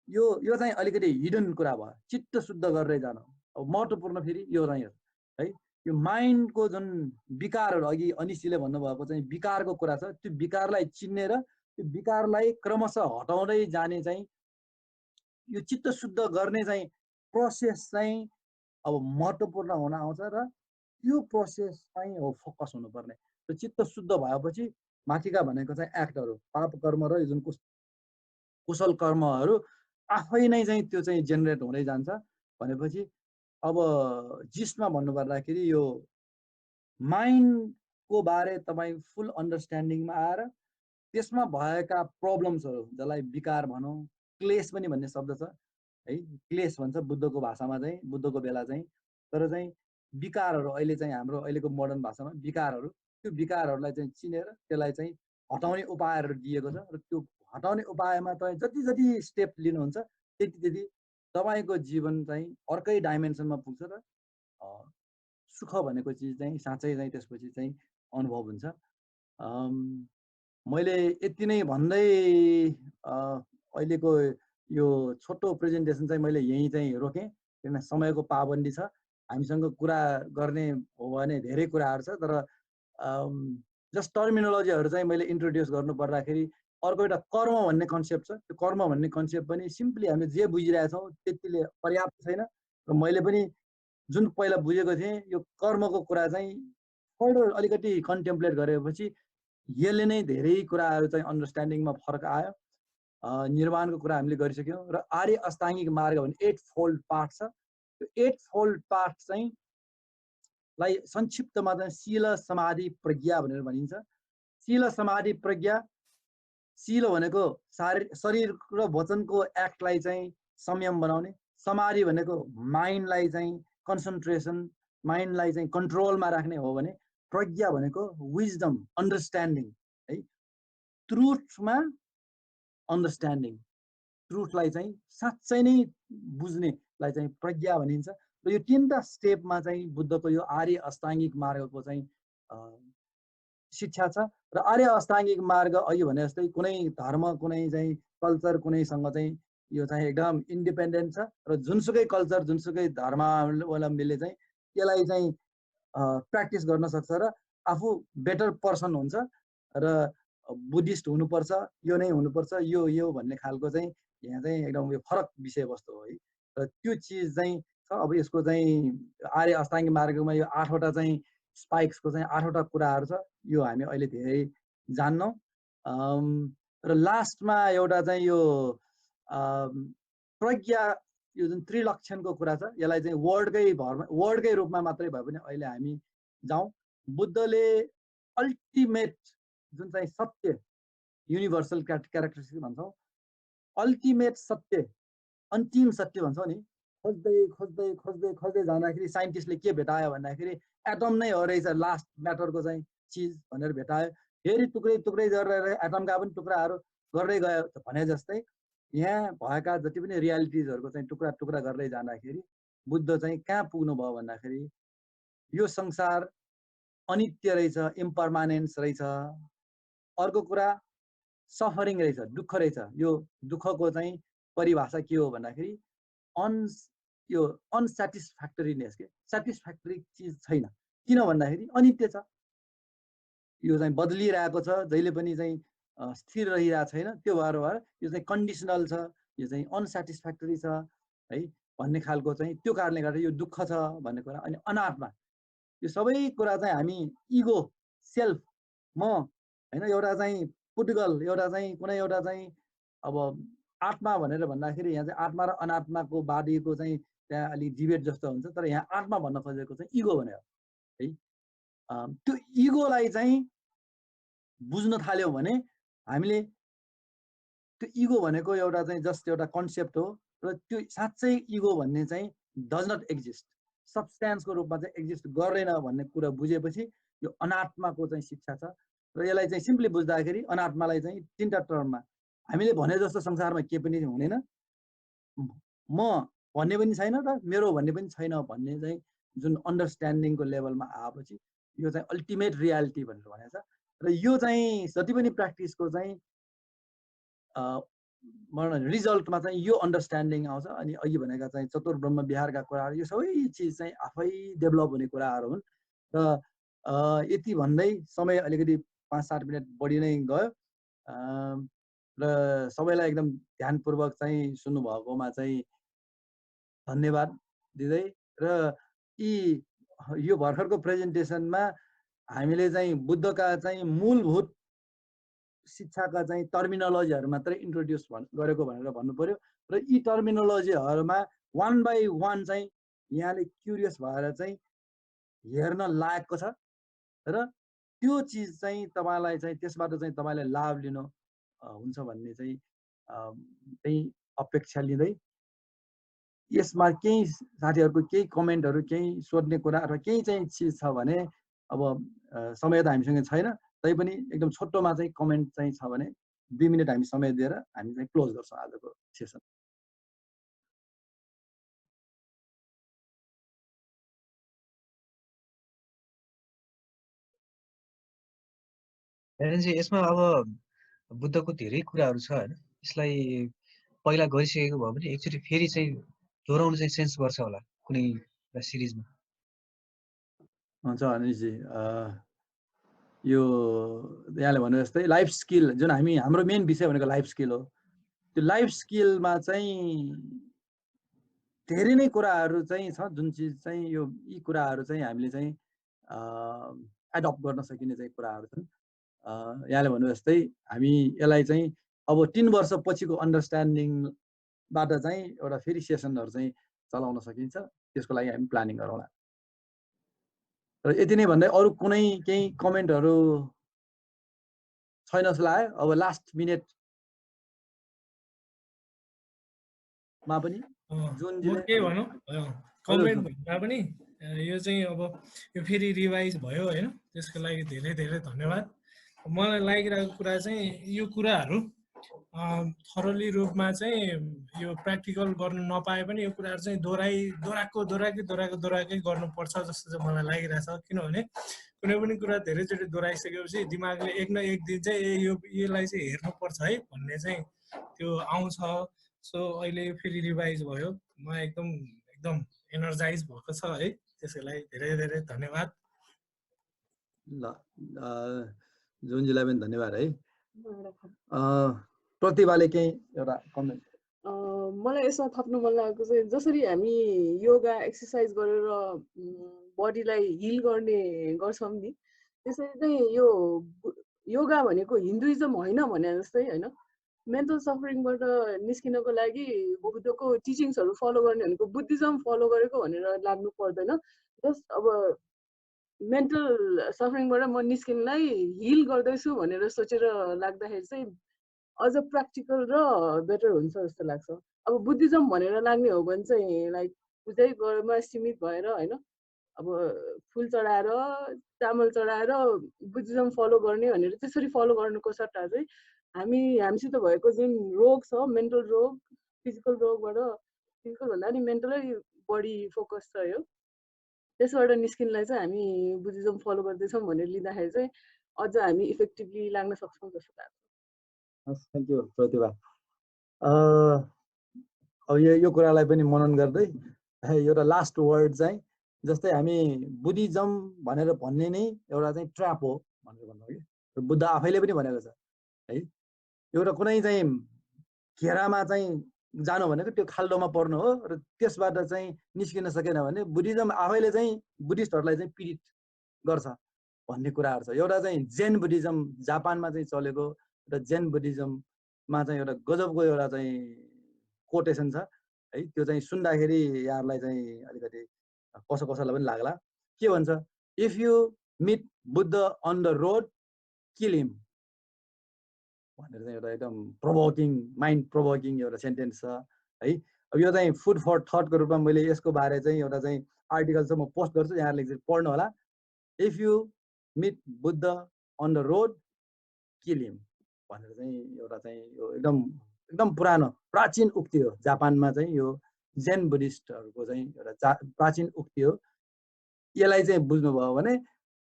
यो चाहिँ अलिकति हिडन कुरा भयो, चित्त शुद्ध गर्दै जानु। अब महत्त्वपूर्ण फेरि यो चाहिँ है, यो माइन्डको जुन विकारहरू अघि अनिशीले भन्नुभएको चाहिँ विकारको कुरा छ, त्यो विकारलाई चिन्ने र त्यो विकारलाई क्रमशः हटाउँदै जाने चाहिँ यो चित्त शुद्ध गर्ने चाहिँ प्रोसेस चाहिँ अब महत्त्वपूर्ण हुन आउँछ र त्यो प्रोसेस चाहिँ हो फोकस हुनुपर्ने। त्यो चित्त शुद्ध भएपछि माथिका भनेको चाहिँ एक्टहरू, पाप कर्म र जुन कुशल कर्महरू आफै नै चाहिँ त्यो चाहिँ जेनेरेट हुँदै जान्छ भनेपछि अब जिस्टमा भन्नुपर्दाखेरि यो माइन्डको बारे तपाईँ फुल अन्डरस्ट्यान्डिङमा आएर त्यसमा भएका प्रब्लम्सहरू, जसलाई विकार भनौँ, क्लेश पनि भन्ने शब्द छ है, क्लेश भन्छ बुद्धको भाषामा चाहिँ, बुद्धको बेला चाहिँ। तर चाहिँ विकारहरू अहिले चाहिँ हाम्रो अहिलेको मोडर्न भाषामा विकारहरू, त्यो विकारहरूलाई चाहिँ चिनेर त्यसलाई चाहिँ हटाउने उपायहरू दिएको छ र त्यो हटाउने उपायमा तपाईँ जति जति स्टेप लिनुहुन्छ त्यति त्यति तपाईँको जीवन चाहिँ अर्कै डाइमेन्सनमा पुग्छ र सुख भनेको चिज चाहिँ साँच्चै चाहिँ त्यसपछि चाहिँ अनुभव हुन्छ। मैले यति नै भन्दै अहिलेको यो छोटो प्रेजेन्टेसन चाहिँ मैले यहीँ चाहिँ रोकेँ, किन समयको पाबन्दी छ। हामीसँग कुरा गर्ने हो भने धेरै कुराहरू छ, तर जस्ट टर्मिनोलोजीहरू चाहिँ मैले इन्ट्रोड्युस गर्नु पर्दाखेरि अर्को एउटा कर्म भन्ने कन्सेप्ट छ। त्यो कर्म भन्ने कन्सेप्ट पनि सिम्पली हामीले जे बुझिरहेछौँ त्यतिले पर्याप्त छैन र मैले पनि जुन पहिला बुझेको थिएँ यो कर्मको कुरा चाहिँ फर्दर अलिकति कन्टेम्प्लेट गरेपछि यसले नै धेरै कुराहरू चाहिँ अन्डरस्ट्यान्डिङमा फरक आयो। निर्माणको कुरा हामीले गरिसक्यौँ र आर्य अष्टाङ्गिक मार्ग भन्ने 8 फोल्ड पाठ छ। त्यो 8 फोल्ड पाठ चाहिँ लाई संक्षिप्तमा चाहिँ शील समाधि प्रज्ञा भनेर भनिन्छ। शील समाधि प्रज्ञा, शील भनेको शरीर र वचनको एक्टलाई चाहिँ संयम बनाउने, समाधि भनेको माइन्डलाई चाहिँ कन्सन्ट्रेसन, माइन्डलाई चाहिँ कन्ट्रोलमा राख्ने हो भने प्रज्ञा भनेको विजडम, अन्डरस्ट्यान्डिङ है, ट्रुथमा अन्डरस्ट्यान्डिङ, ट्रुथलाई चाहिँ साँच्चै नै बुझ्नेलाई चाहिँ प्रज्ञा भनिन्छ। र यो तीनटा स्टेपमा चाहिँ बुद्धको यो आर्य अष्टाङ्गिक मार्गको चाहिँ शिक्षा छ। र आर्य अष्टाङ्गिक मार्ग अघि भने जस्तै कुनै धर्म, कुनै चाहिँ कल्चर, कुनैसँग चाहिँ यो चाहिँ एकदम इन्डिपेन्डेन्ट छ र जुनसुकै कल्चर, जुनसुकै धर्मावलम्बीले चाहिँ यसलाई चाहिँ प्र्याक्टिस गर्न सक्छ र आफू बेटर पर्सन हुन्छ र बुद्धिस्ट हुनुपर्छ, यो नै हुनुपर्छ, यो भन्ने खालको चाहिँ यहाँ चाहिँ एकदम यो फरक विषयवस्तु हो है। र त्यो चिज चाहिँ छ। अब यसको चाहिँ आर्य अष्टाङ्गिक मार्गमा यो 8वटा चाहिँ स्पाइक्सको चाहिँ 8वटा कुराहरू छ, यो हामी अहिले धेरै जान्नौँ। र लास्टमा एउटा चाहिँ यो प्रज्ञा यो जुन त्रिलक्षणको कुरा छ यसलाई चाहिँ वर्डकै रूपमा मात्रै भए पनि अहिले हामी जाउँ। बुद्धले अल्टिमेट जुन चाहिँ सत्य युनिभर्सल क्यारेक्टरिस्टिक भन्छौँ, अल्टिमेट सत्य अन्तिम सत्य भन्छौँ नि, खोज्दै खोज्दै खोज्दै खोज्दै जाँदाखेरि साइन्टिस्टले के भेटायो भन्दाखेरि एटम नै हो रहेछ लास्ट म्याटरको चाहिँ चिज भनेर भेटायो। फेरि टुक्रै टुक्रै गरेर एटमका पनि टुक्राहरू गर्दै गयो भने जस्तै यहाँ भएका जति पनि रियालिटिजहरूको चाहिँ टुक्रा टुक्रा गर्दै जाँदाखेरि बुद्ध चाहिँ कहाँ पुग्नु भयो भन्दाखेरि यो संसार अनित्य रहेछ, इम्परमानेन्स रहेछ। अर्को कुरा सफरिङ रहेछ, दुःख रहेछ। यो दुःखको चाहिँ परिभाषा के हो भन्दाखेरि यो अनसेटिस्फ्याक्टरीनेस के सेटिस्फ्याक्टरी चिज छैन। किन भन्दाखेरि अनित्य छ, यो चाहिँ बदलिरहेको छ, जहिले पनि चाहिँ स्थिर रहिरहेको छैन। त्यो भएर यो चाहिँ कन्डिसनल छ, यो चाहिँ अनसेटिस्फ्याक्टरी छ है भन्ने खालको चाहिँ त्यो कारणले गर्दा यो दुःख छ भन्ने कुरा। अनि अनात्मा, यो सबै कुरा चाहिँ हामी इगो सेल्फ म होइन एउटा चाहिँ पुटगल एउटा चाहिँ कुनै एउटा चाहिँ अब आत्मा भनेर भन्दाखेरि यहाँ चाहिँ आत्मा र अनात्माको बारीको चाहिँ त्यहाँ अलिक डिबेट जस्तो हुन्छ। तर यहाँ आत्मा भन्न खोजेको चाहिँ इगो भनेर है। त्यो इगोलाई चाहिँ बुझ्न थाल्यौँ भने हामीले त्यो इगो भनेको एउटा चाहिँ जस्ट एउटा कन्सेप्ट हो र त्यो साँच्चै इगो भन्ने चाहिँ डज नट एक्जिस्ट, सब्सटेन्सको रूपमा चाहिँ एक्जिस्ट गर्दैन भन्ने कुरा बुझेपछि यो अनात्माको चाहिँ शिक्षा छ। र यसलाई चाहिँ सिम्पली बुझ्दाखेरि अनात्मालाई चाहिँ तीनटा टर्ममा हामीले भने जस्तो संसारमा के पनि हुँदैन, म भन्ने पनि छैन र मेरो भन्ने पनि छैन भन्ने चाहिँ जुन अन्डरस्ट्यान्डिङको लेभलमा आएपछि यो चाहिँ अल्टिमेट रियालिटी भनेर भनेको छ। र यो चाहिँ जति पनि प्र्याक्टिसको चाहिँ रिजल्टमा चाहिँ यो अन्डरस्ट्यान्डिङ आउँछ। अनि अघि भनेका चाहिँ चतुर्ब्रह्म विहारका कुराहरू यो सबै चिज चाहिँ आफै डेभलप हुने कुराहरू हुन्। र यति भन्दै समय अलिकति 5-7 मिनट बढी नै गयो र सबैलाई एकदम ध्यानपूर्वक चाहिँ सुन्नुभएकोमा चाहिँ धन्यवाद दिँदै र यो भर्खरको प्रेजेन्टेसनमा हामीले चाहिँ बुद्धका चाहिँ मूलभूत शिक्षाका चाहिँ टर्मिनोलोजीहरू मात्रै इन्ट्रोड्युस गरेको भनेर भन्नु पर्यो। र यी टर्मिनोलोजीहरूमा वान बाई वान चाहिँ यहाँले क्युरियस भएर चाहिँ हेर्न लायकको छ र त्यो चिज चाहिँ तपाईँलाई चाहिँ त्यसबाट चाहिँ तपाईँले लाभ लिनु हुन्छ भन्ने चाहिँ त्यही अपेक्षा लिँदै यसमा केही साथीहरूको केही कमेन्टहरू केही सोध्ने कुरा अथवा केही चाहिँ चिज छ भने अब समय त हामीसँग छैन, तैपनि एकदम छोटोमा चाहिँ कमेन्ट चाहिँ छ भने 2 मिनट हामी समय दिएर हामी चाहिँ क्लोज गर्छौँ आजको सेसन। यसमा अब बुद्धको धेरै कुराहरू छ होइन, यसलाई पहिला गरिसकेको भए पनि एकचोटि फेरि चाहिँ दोहोऱ्याउनु चाहिँ सेन्स गर्छ होला कुनै सिरिजमा। हुन्छ अनिशजी, यो यहाँले भने जस्तै लाइफ स्किल जुन हाम्रो मेन विषय भनेको लाइफ स्किल हो, त्यो लाइफ स्किलमा चाहिँ धेरै नै कुराहरू चाहिँ छ जुन चिज चाहिँ यी कुराहरू चाहिँ हामीले चाहिँ एडप्ट गर्न सकिने चाहिँ कुराहरू छन्। यहाँले भने जस्तै हामी यसलाई चाहिँ अब 3 वर्ष पछिको अन्डरस्ट्यान्डिङबाट चाहिँ एउटा फेरि सेसनहरू चाहिँ चलाउन सकिन्छ, त्यसको लागि हामी प्लानिङ गरौँला। र यति नै भन्दै अरू कुनै केही कमेन्टहरू छैन जस्तो लाग्यो। अब लास्ट मिनटमा पनि जुन के भनौँ कमेन्ट भन्दा पनि यो चाहिँ अब यो फेरि रिभाइज भयो होइन, त्यसको लागि धेरै धेरै धन्यवाद। मलाई लागिरहेको कुरा चाहिँ यो कुराहरू थरोली रूपमा चाहिँ यो प्र्याक्टिकल गर्नु नपाए पनि यो कुराहरू चाहिँ दोहोऱ्याएकै गर्नुपर्छ जस्तो चाहिँ मलाई लागिरहेछ। किनभने कुनै पनि कुरा धेरैचोटि दोहोऱ्याइसकेपछि दिमागले एक न एक दिन चाहिँ यसलाई चाहिँ हेर्नुपर्छ है भन्ने चाहिँ त्यो आउँछ। सो अहिले फेरि रिभाइज भयो, म एकदम एनर्जाइज भएको छ है, त्यसको लागि धेरै धेरै धन्यवाद। ल जुनजीलाई पनि धन्यवाद है। प्रतिभाले केही एउटा कमेन्ट? मलाई यसमा थप्नु मन लागेको चाहिँ जसरी हामी योगा एक्सर्साइज गरेर बडीलाई हिल गर्ने गर्छौँ नि, त्यसरी चाहिँ यो योगा भनेको हिन्दुइजम होइन भने जस्तै होइन, मेन्टल सफरिङबाट निस्किनको लागि बुद्धको टिचिङ्सहरू फलो गर्ने भनेको बुद्धिज्म फलो गरेको भनेर लाग्नु पर्दैन। जस्ट अब मेन्टल सफरिङबाट म निस्किनलाई हिल गर्दैछु भनेर सोचेर लाग्दाखेरि चाहिँ अझ प्र्याक्टिकल र बेटर हुन्छ जस्तो लाग्छ। अब बुद्धिज्म भनेर लाग्ने हो भने चाहिँ लाइक पूजै गरेमा सीमित भएर होइन, अब फुल चढाएर चामल चढाएर बुद्धिज्म फलो गर्ने भनेर त्यसरी फलो गर्नुको सट्टा चाहिँ हामीसित भएको जुन रोग छ, मेन्टल रोग, फिजिकल रोगबाट, फिजिकल भन्दा नि मेन्टलै बढी फोकस छ यो, त्यसबाट निस्किनलाई चाहिँ हामी बुद्धिज्म फलो गर्दैछौँ भनेर लिँदाखेरि चाहिँ अझ हामी इफेक्टिभली लाग्न सक्छौँ जस्तो लाग्छ। हस्, थ्याङ्क यू प्रतिभा। अब यो कुरालाई पनि मनन गर्दै एउटा लास्ट वर्ड चाहिँ जस्तै हामी बुद्धिज्म भनेर भन्ने नै एउटा चाहिँ ट्र्याप हो भनेर भन्नु कि बुद्ध आफैले पनि भनेको छ है। एउटा कुनै चाहिँ घेरामा चाहिँ जानु भनेको त्यो खाल्डोमा पर्नु हो र त्यसबाट चाहिँ निस्किन सकेन भने बुद्धिज्म आफैले चाहिँ बुद्धिस्टहरूलाई चाहिँ पीडित गर्छ भन्ने कुराहरू छ। एउटा चाहिँ जेन बुद्धिज्म जापानमा चाहिँ चलेको र जेन बुद्धिज्ममा चाहिँ एउटा गजबको एउटा चाहिँ कोटेसन छ है। त्यो चाहिँ सुन्दाखेरि यहाँहरूलाई चाहिँ अलिकति कसैलाई पनि लाग्ला। के भन्छ? If you meet Buddha on the road kill him भनेर चाहिँ एउटा एकदम प्रोभोकिङ, माइन्ड प्रोभोकिङ एउटा सेन्टेन्स छ है। अब यो चाहिँ फुड फर थटको रूपमा मैले यसको बारे चाहिँ एउटा चाहिँ आर्टिकल चाहिँ म पोस्ट गर्छु, यहाँहरूले चाहिँ पढ्नु होला। If you meet Buddha on the road kill him भनेर चाहिँ एउटा चाहिँ यो एकदम पुरानो प्राचीन उक्ति हो। जापानमा चाहिँ यो जेन बुद्धिस्टहरूको चाहिँ एउटा प्राचीन उक्ति हो। यसलाई चाहिँ बुझ्नुभयो भने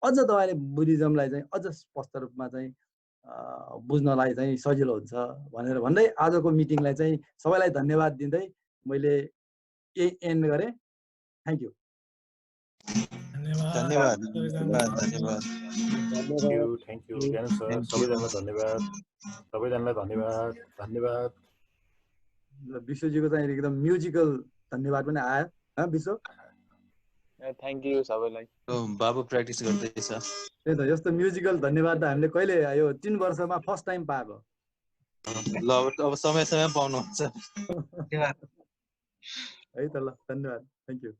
अझ तपाईँले बुद्धिज्मलाई चाहिँ अझ स्पष्ट रूपमा चाहिँ बुझ्नलाई चाहिँ सजिलो हुन्छ भनेर भन्दै आजको मिटिङलाई चाहिँ सबैलाई धन्यवाद दिँदै मैले यही एन्ड गरेँ। Thank you. धन्यवाद। थ्याङ्क यू ज्ञान सर, सबैजनालाई धन्यवाद, सबैजनालाई धन्यवाद। धन्यवाद विश्वजीको चाहिँ एकदम म्युजिकल धन्यवाद पनि आयो विश्व। थ्याङ्क यू सबैलाई। बाबु प्र्याक्टिस गर्दैछ। त्यही त, यस्तो म्युजिकल धन्यवाद त हामीले कहिले यो 3 वर्षमा फर्स्ट टाइम पाएको। ल अब समय पाउनुहुन्छ है त, ल धन्यवाद, थ्याङ्क यू।